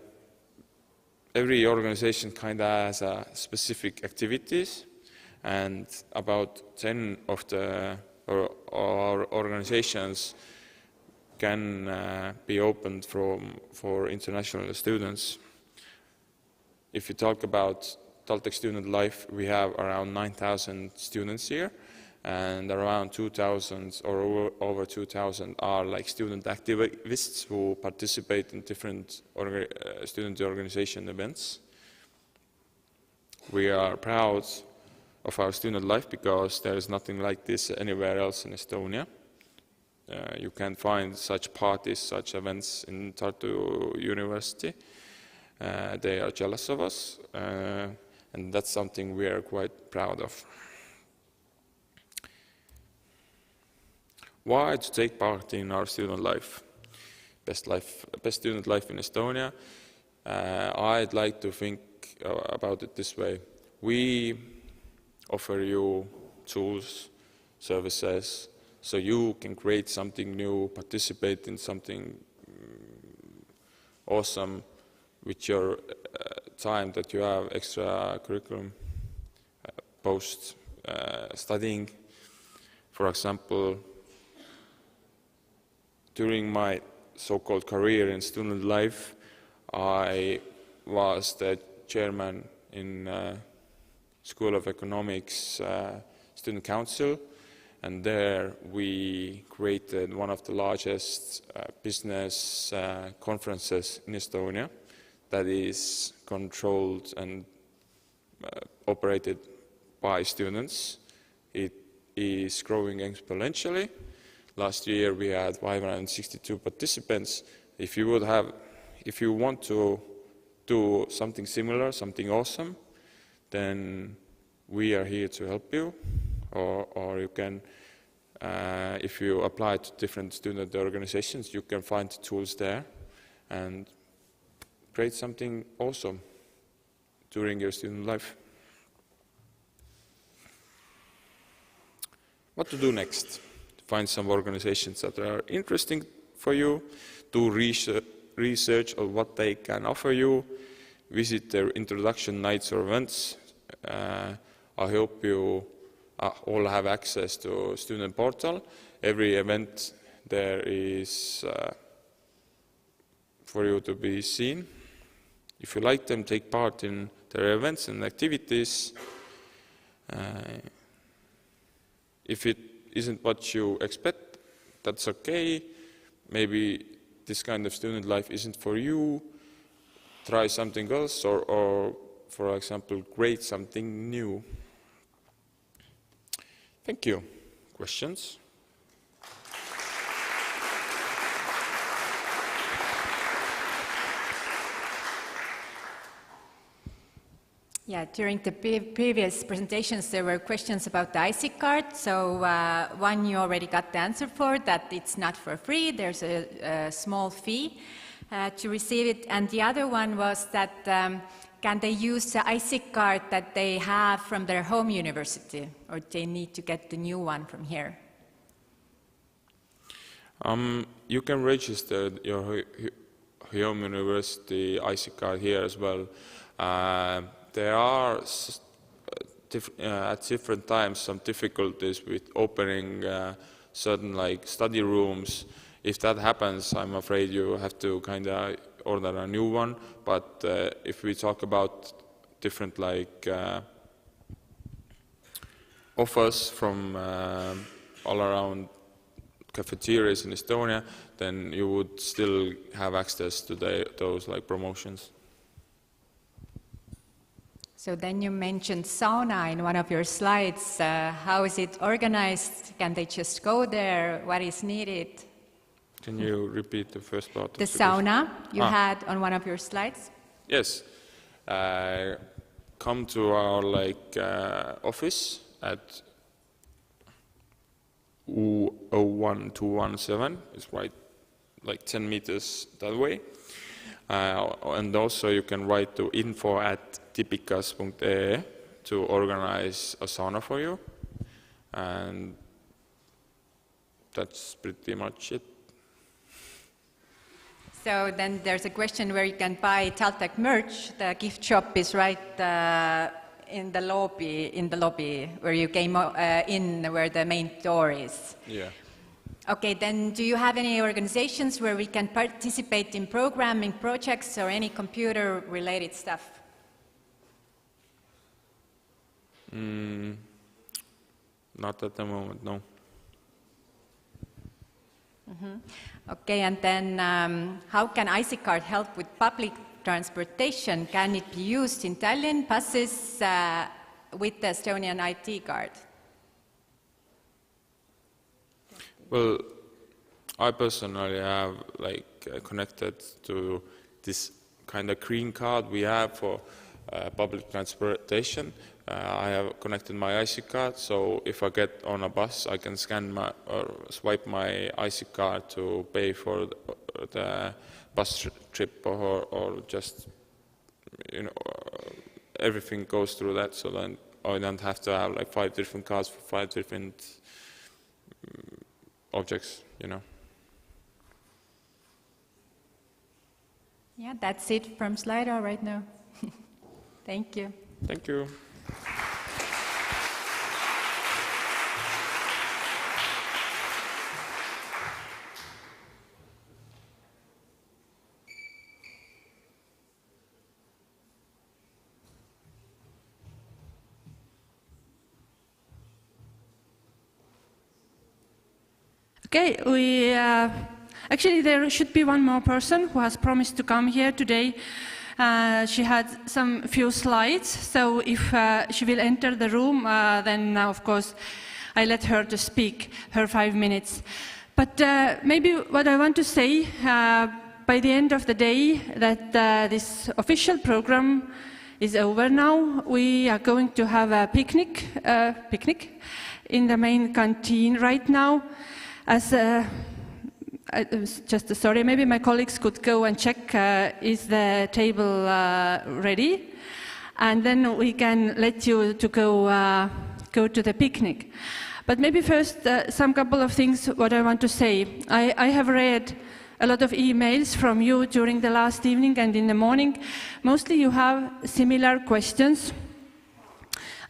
every organization kind of has a specific activities, and about 10 of our organizations can be opened for international students. If you talk about TalTech student life, we have around 9,000 students here, and around 2,000 or over 2,000 are like student activists who participate in different student organization events. We are proud of our student life because there is nothing like this anywhere else in Estonia. You can find such parties, such events in Tartu University. They are jealous of us, and that's something we are quite proud of. Why to take part in our student life? Best student life in Estonia. I'd like to think about it this way. We offer you tools, services, so you can create something new, participate in something awesome with your time that you have extra curriculum post studying. For example, during my so-called career in student life, I was the chairman in School of Economics Student Council, and there we created one of the largest business conferences in Estonia that is controlled and operated by students. It is growing exponentially. Last year we had 562 participants. If you want to do something similar, something awesome, then we are here to help you. Or you can, if you apply to different student organizations, you can find the tools there and create something awesome during your student life. What to do next? Find some organizations that are interesting for you, do research on what they can offer you, visit their introduction nights or events. I hope you all have access to student portal. Every event there is for you to be seen. If you like them, take part in their events and activities. If it isn't what you expect, that's okay. Maybe this kind of student life isn't for you. Try something else, or for example, create something new. Thank you. Questions? Yeah, during the previous presentations there were questions about the IC card. So one you already got the answer for, that it's not for free, there's a small fee to receive it. And the other one was that can they use the IC card that they have from their home university, or they need to get the new one from here? You can register your home university IC card here as well. There are at different times some difficulties with opening certain study rooms. If that happens, I'm afraid you have to kind of order a new one. But if we talk about different offers from all around cafeterias in Estonia, then you would still have access to those promotions. So then you mentioned sauna in one of your slides. How is it organized? Can they just go there? What is needed? Can you repeat the first part? The sauna you had on one of your slides? Yes. Come to our office at U01217. It's right 10 meters that way. And also you can write to info@tipikas.ee to organize a sauna for you. And that's pretty much it. So then there's a question where you can buy TalTech merch. The gift shop is right in the lobby where you came in, where the main door is. Yeah. Okay, then do you have any organizations where we can participate in programming projects or any computer-related stuff? Not at the moment, no. Okay, and then how can IC card help with public transportation? Can it be used in Tallinn buses with the Estonian IT card? Well, I personally have connected to this kind of green card we have for public transportation. I have connected my IC card, so if I get on a bus, I can scan or swipe my IC card to pay for the bus trip, or just everything goes through that. So then I don't have to have 5 different cards for 5 different objects, Yeah, that's it from Slido right now. Thank you. Thank you. Okay, actually there should be one more person who has promised to come here today. She had some few slides, so if she will enter the room, then of course I let her to speak her 5 minutes. But maybe what I want to say by the end of the day, that this official program is over now. We are going to have a picnic in the main canteen right now. Sorry, maybe my colleagues could go and check, is the table ready? And then we can let you to go to the picnic. But maybe first, some couple of things what I want to say. I have read a lot of emails from you during the last evening and in the morning. Mostly you have similar questions.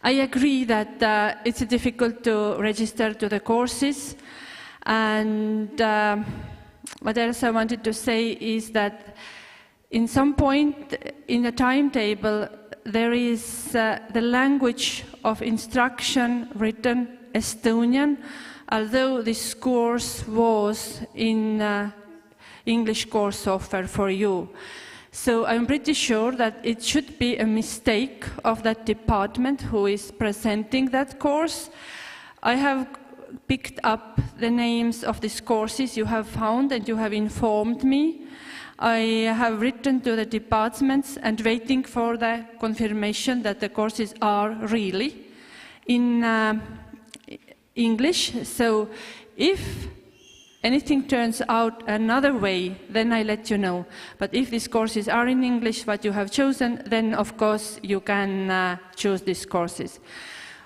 I agree that it's difficult to register to the courses. And what else I wanted to say is that in some point in the timetable, there is the language of instruction written Estonian, although this course was in English course offer for you. So I'm pretty sure that it should be a mistake of that department who is presenting that course. I have picked up the names of these courses you have found and you have informed me. I have written to the departments and waiting for the confirmation that the courses are really in English. So if anything turns out another way, then I let you know. But if these courses are in English, what you have chosen, then of course you can choose these courses.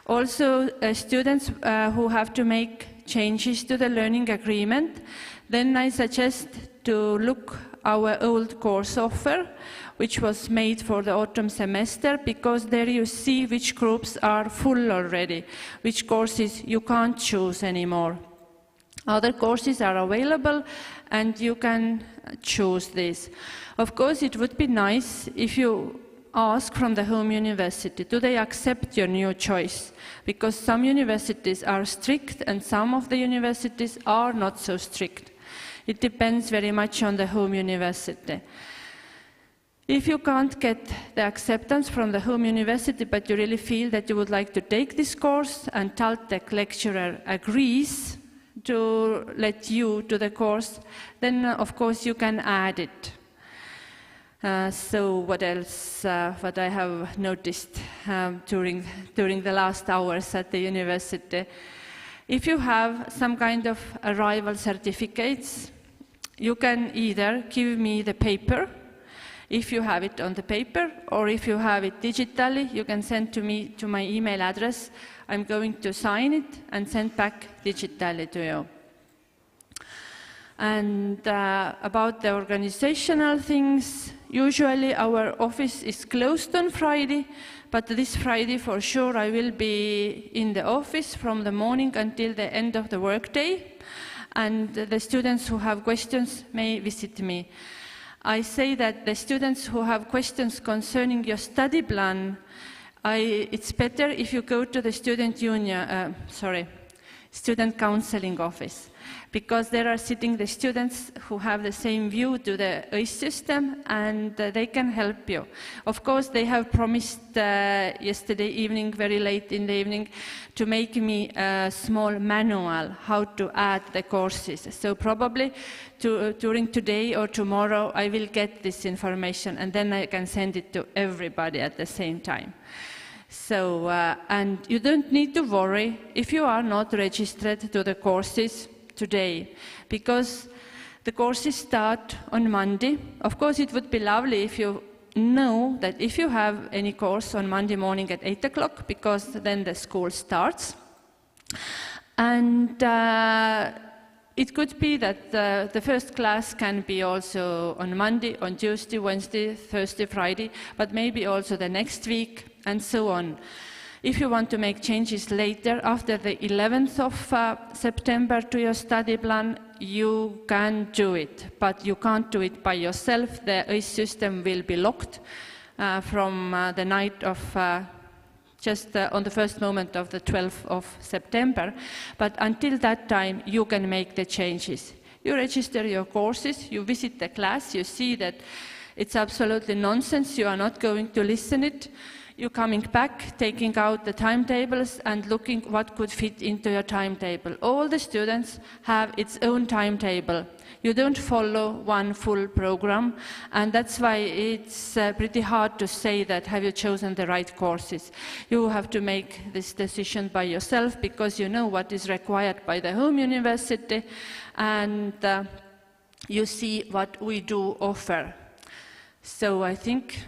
Also, students who have to make changes to the learning agreement, then I suggest to look our old course offer, which was made for the autumn semester, because there you see which groups are full already, which courses you can't choose anymore. Other courses are available and you can choose this. Of course, it would be nice if you ask from the home university, do they accept your new choice? Because some universities are strict and some of the universities are not so strict. It depends very much on the home university. If you can't get the acceptance from the home university, but you really feel that you would like to take this course and TalTech lecturer agrees to let you do the course, then of course you can add it. So what else, what I have noticed during the last hours at the university? If you have some kind of arrival certificates, you can either give me the paper, if you have it on the paper, or if you have it digitally, you can send to me to my email address. I'm going to sign it and send back digitally to you. And about the organizational things, usually our office is closed on Friday, but this Friday for sure I will be in the office from the morning until the end of the workday, and the students who have questions may visit me. I say that the students who have questions concerning your study plan, it's better if you go to the student counseling office, because there are sitting the students who have the same view to the ÖIS system and they can help you. Of course, they have promised yesterday evening, very late in the evening, to make me a small manual how to add the courses. So probably during today or tomorrow I will get this information and then I can send it to everybody at the same time. So, and you don't need to worry if you are not registered to the courses today, because the courses start on Monday. Of course, it would be lovely if you know that if you have any course on Monday morning at 8 o'clock, because then the school starts. And it could be that the first class can be also on Monday, on Tuesday, Wednesday, Thursday, Friday, but maybe also the next week, and so on. If you want to make changes later, after the 11th of September to your study plan, you can do it, but you can't do it by yourself. The ÖIS system will be locked from the night of just on the first moment of the 12th of September. But until that time, you can make the changes. You register your courses, you visit the class, you see that it's absolutely nonsense, you are not going to listen it. You're coming back, taking out the timetables and looking what could fit into your timetable. All the students have its own timetable. You don't follow one full program, and that's why it's pretty hard to say that have you chosen the right courses. You have to make this decision by yourself because you know what is required by the home university, and you see what we do offer. So I think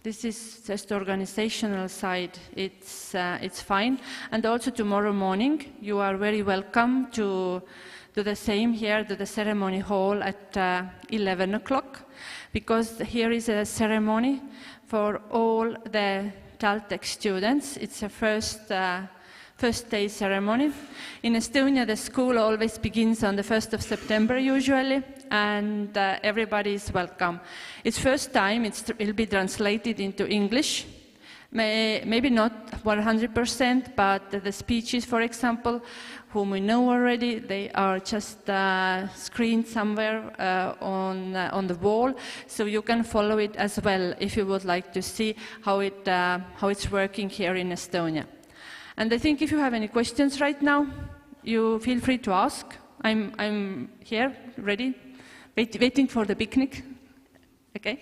this is just organizational side, it's fine. And also tomorrow morning, you are very welcome to do the same here, to the ceremony hall at 11 o'clock, because here is a ceremony for all the TalTech students. It's a first day ceremony. In Estonia, the school always begins on the 1st of September usually, and everybody is welcome. It's first time, it will be translated into English. Maybe not 100%, but the speeches, for example, whom we know already, they are just screened somewhere on the wall, so you can follow it as well if you would like to see how it's working here in Estonia. And I think if you have any questions right now, you feel free to ask. I'm here, ready, waiting for the picnic. Okay?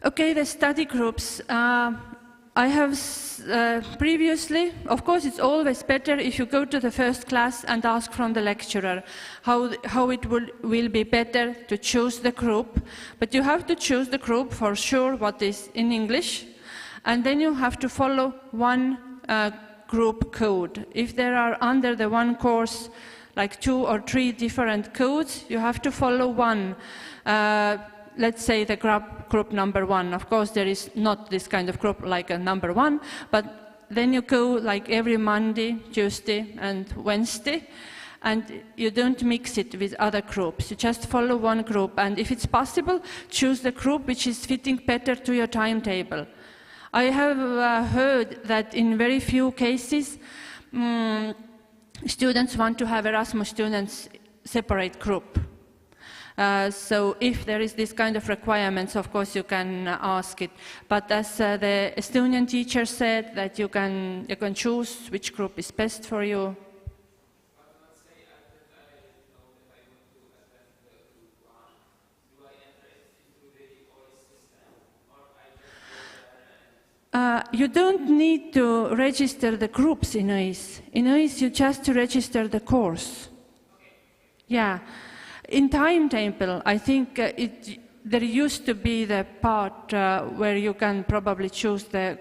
Okay, the study groups. I have previously, of course it's always better if you go to the first class and ask from the lecturer how it will be better to choose the group, but you have to choose the group for sure what is in English, and then you have to follow one group code. If there are under the one course like 2 or 3 different codes, you have to follow one. Let's say the group number 1. Of course, there is not this kind of group like a number 1, but then you go like every Monday, Tuesday, and Wednesday, and you don't mix it with other groups. You just follow one group, and if it's possible, choose the group which is fitting better to your timetable. I have heard that in very few cases, students want to have Erasmus students separate group. So if there is this kind of requirements, of course you can ask it. But as the Estonian teacher said, that you can choose which group is best for you. You don't need to register the groups in OIS. In OIS, you just register the course. Yeah. In timetable, I think there used to be the part where you can probably choose the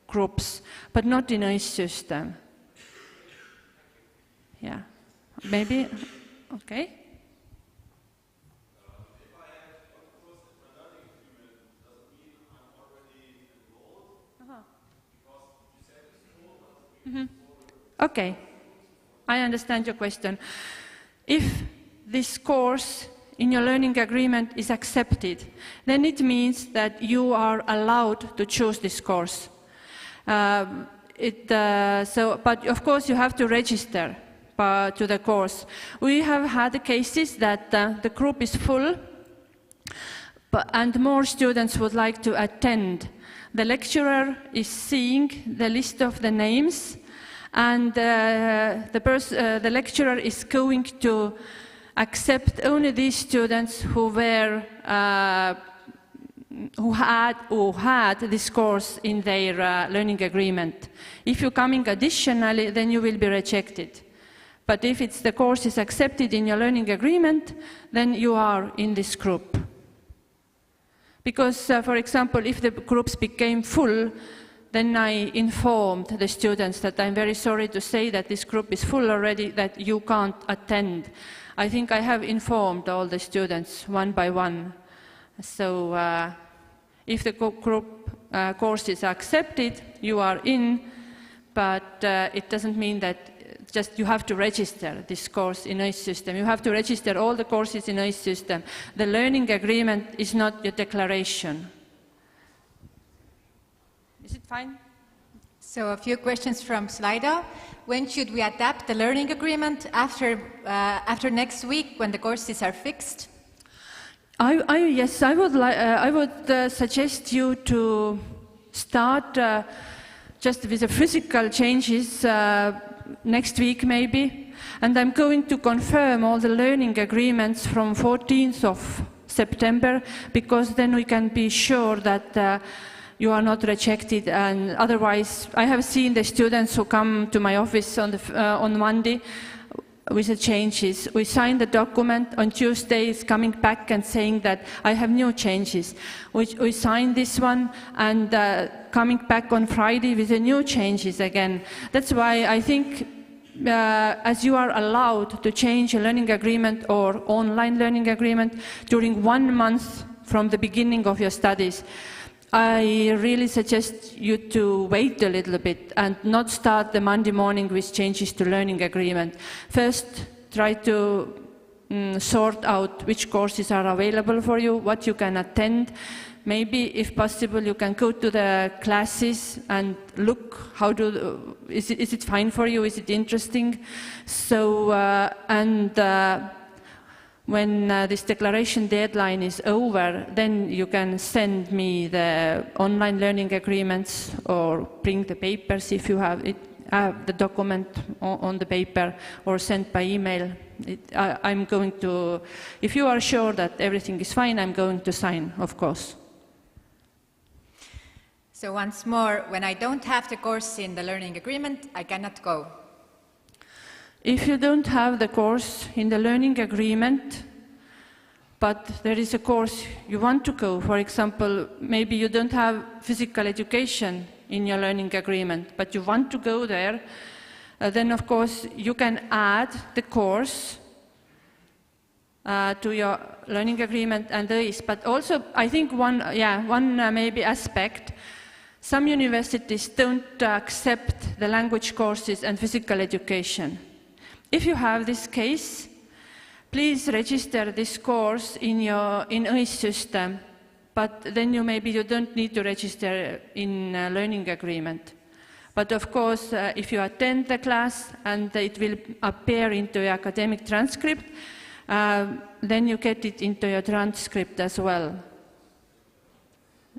groups, but not in OIS system. Yeah. Maybe, okay. Okay, I understand your question. If this course in your learning agreement is accepted, then it means that you are allowed to choose this course. But of course you have to register to the course. We have had cases that the group is full and more students would like to attend. The lecturer is seeing the list of the names, and the lecturer is going to accept only these students who had this course in their learning agreement. If you're coming additionally, then you will be rejected. But if the course is accepted in your learning agreement, then you are in this group. Because, for example, if the groups became full, then I informed the students that I'm very sorry to say that this group is full already, that you can't attend. I think I have informed all the students one by one. So if the group course is accepted, you are in, but it doesn't mean that just you have to register this course in OIS system. You have to register all the courses in OIS system. The learning agreement is not your declaration. Is it fine? So a few questions from Slido. When should we adapt the learning agreement? After next week, when the courses are fixed? Yes, I would suggest you to start just with the physical changes next week maybe, and I'm going to confirm all the learning agreements from 14th of September, because then we can be sure that you are not rejected, and otherwise I have seen the students who come to my office on Monday with the changes. We sign the document, on Tuesday it's coming back and saying that I have new changes. We sign this one and coming back on Friday with the new changes again. That's why I think as you are allowed to change a learning agreement or online learning agreement during 1 month from the beginning of your studies, I really suggest you to wait a little bit and not start the Monday morning with changes to learning agreement. First, try to sort out which courses are available for you, what you can attend. Maybe, if possible, you can go to the classes and look is it fine for you, is it interesting? So, when this declaration deadline is over, then you can send me the online learning agreements or bring the papers if you have the document on the paper, or send by email. I'm going to, if you are sure that everything is fine, I'm going to sign, of course. So once more, when I don't have the course in the learning agreement, I cannot go. If you don't have the course in the learning agreement, but there is a course you want to go, for example, maybe you don't have physical education in your learning agreement, but you want to go there, then of course you can add the course to your learning agreement and this. But also, I think one maybe aspect, some universities don't accept the language courses and physical education. If you have this case, please register this course in OIS system, but then you don't need to register in a learning agreement. But of course, if you attend the class and it will appear into your academic transcript, then you get it into your transcript as well.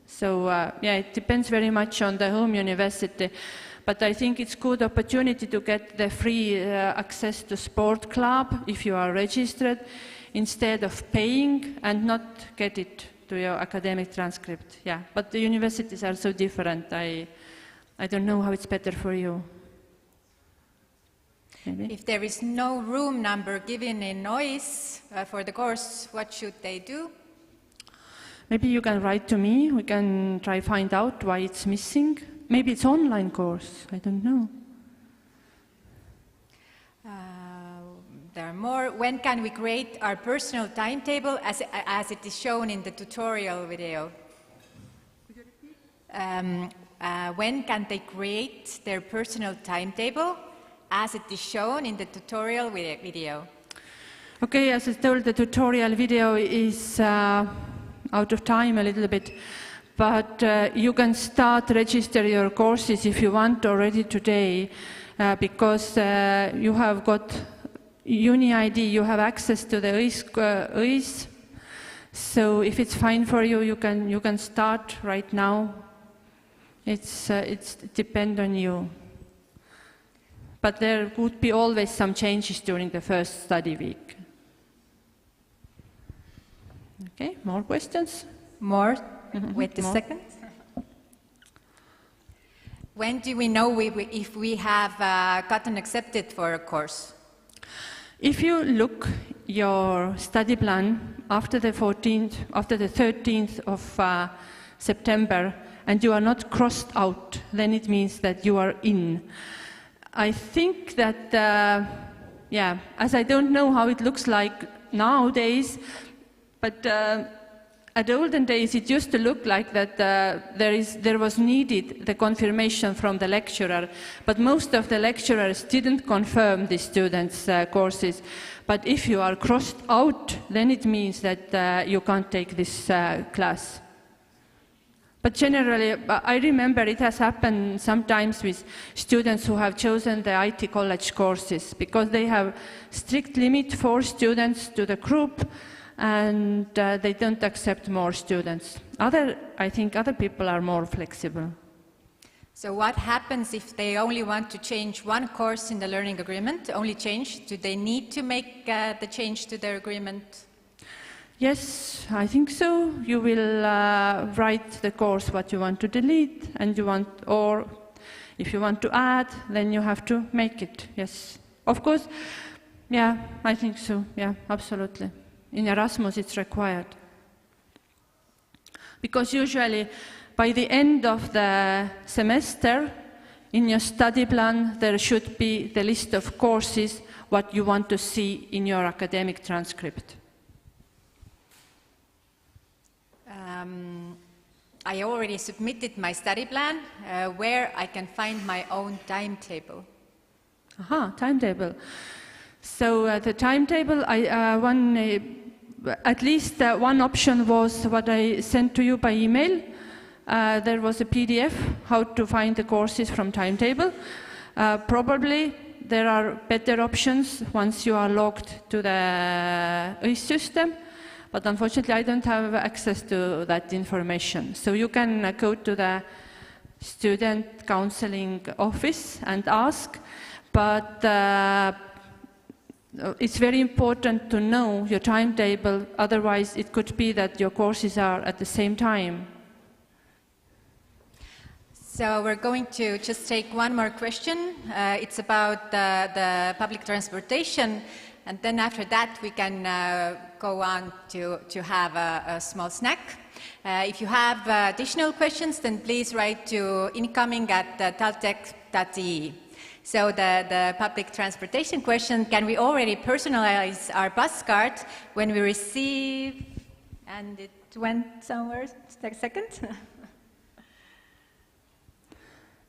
So it depends very much on the home university. But I think it's a good opportunity to get the free access to sport club if you are registered, instead of paying and not get it to your academic transcript. Yeah, but the universities are so different. I don't know how it's better for you. Maybe? If there is no room number given in OIS for the course, what should they do? Maybe you can write to me. We can try find out why it's missing. Maybe it's online course, I don't know. There are more. When can we create our personal timetable as it is shown in the tutorial video? Could you repeat? When can they create their personal timetable as it is shown in the tutorial video? Okay, as I told, the tutorial video is out of time a little bit. But you can start register your courses if you want already today, because you have got Uni ID, you have access to the OIS. So if it's fine for you, you can start right now. It's depend on you. But there would be always some changes during the first study week. Okay, more questions? More? Wait a second. When do we know if we have gotten accepted for a course? If you look your study plan after the 13th of September, and you are not crossed out, then it means that you are in. I think that, as I don't know how it looks like nowadays, but at olden days, it used to look like that there was needed the confirmation from the lecturer, but most of the lecturers didn't confirm the students' courses. But if you are crossed out, then it means that you can't take this class. But generally, I remember it has happened sometimes with students who have chosen the IT college courses, because they have strict limit 4 students to the group, and they don't accept more students. I think other people are more flexible. So what happens if they only want to change one course in the learning agreement, only change? Do they need to make the change to their agreement? Yes, I think so. You will write the course what you want to delete, and or if you want to add, then you have to make it. Yes, of course. Yeah, I think so. Yeah, absolutely. In Erasmus, it's required. Because usually, by the end of the semester, in your study plan, there should be the list of courses what you want to see in your academic transcript. I already submitted my study plan, where I can find my own timetable. Aha, timetable. So the timetable, at least one option was what I sent to you by email. There was a PDF, how to find the courses from timetable. Probably there are better options once you are logged to the EIS system, but unfortunately I don't have access to that information. So you can go to the student counseling office and ask, but it's very important to know your timetable, otherwise it could be that your courses are at the same time. So we're going to just take one more question. It's about the public transportation, and then after that we can go on to have a small snack. If you have additional questions, then please write to incoming@taltech.ee. So the public transportation question, can we already personalize our bus card when we receive, and it went somewhere, just a second.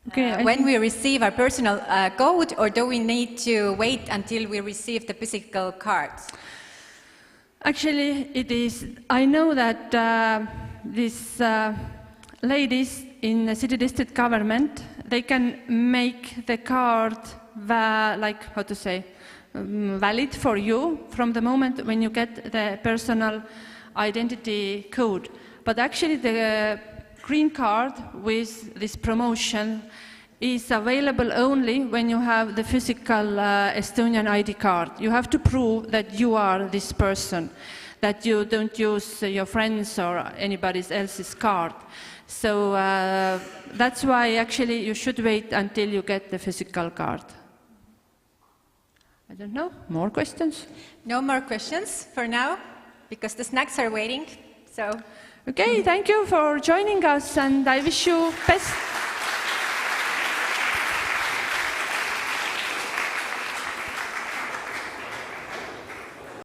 Okay, when we receive our personal code, or do we need to wait until we receive the physical cards? Actually, it is. I know that these ladies in the city district government, they can make the card, valid for you from the moment when you get the personal identity code. But actually, the green card with this promotion is available only when you have the physical Estonian ID card. You have to prove that you are this person, that you don't use your friends or anybody else's card. So that's why actually you should wait until you get the physical card. I don't know, more questions? No more questions for now, because the snacks are waiting. So. Okay, thank you for joining us, and I wish you best.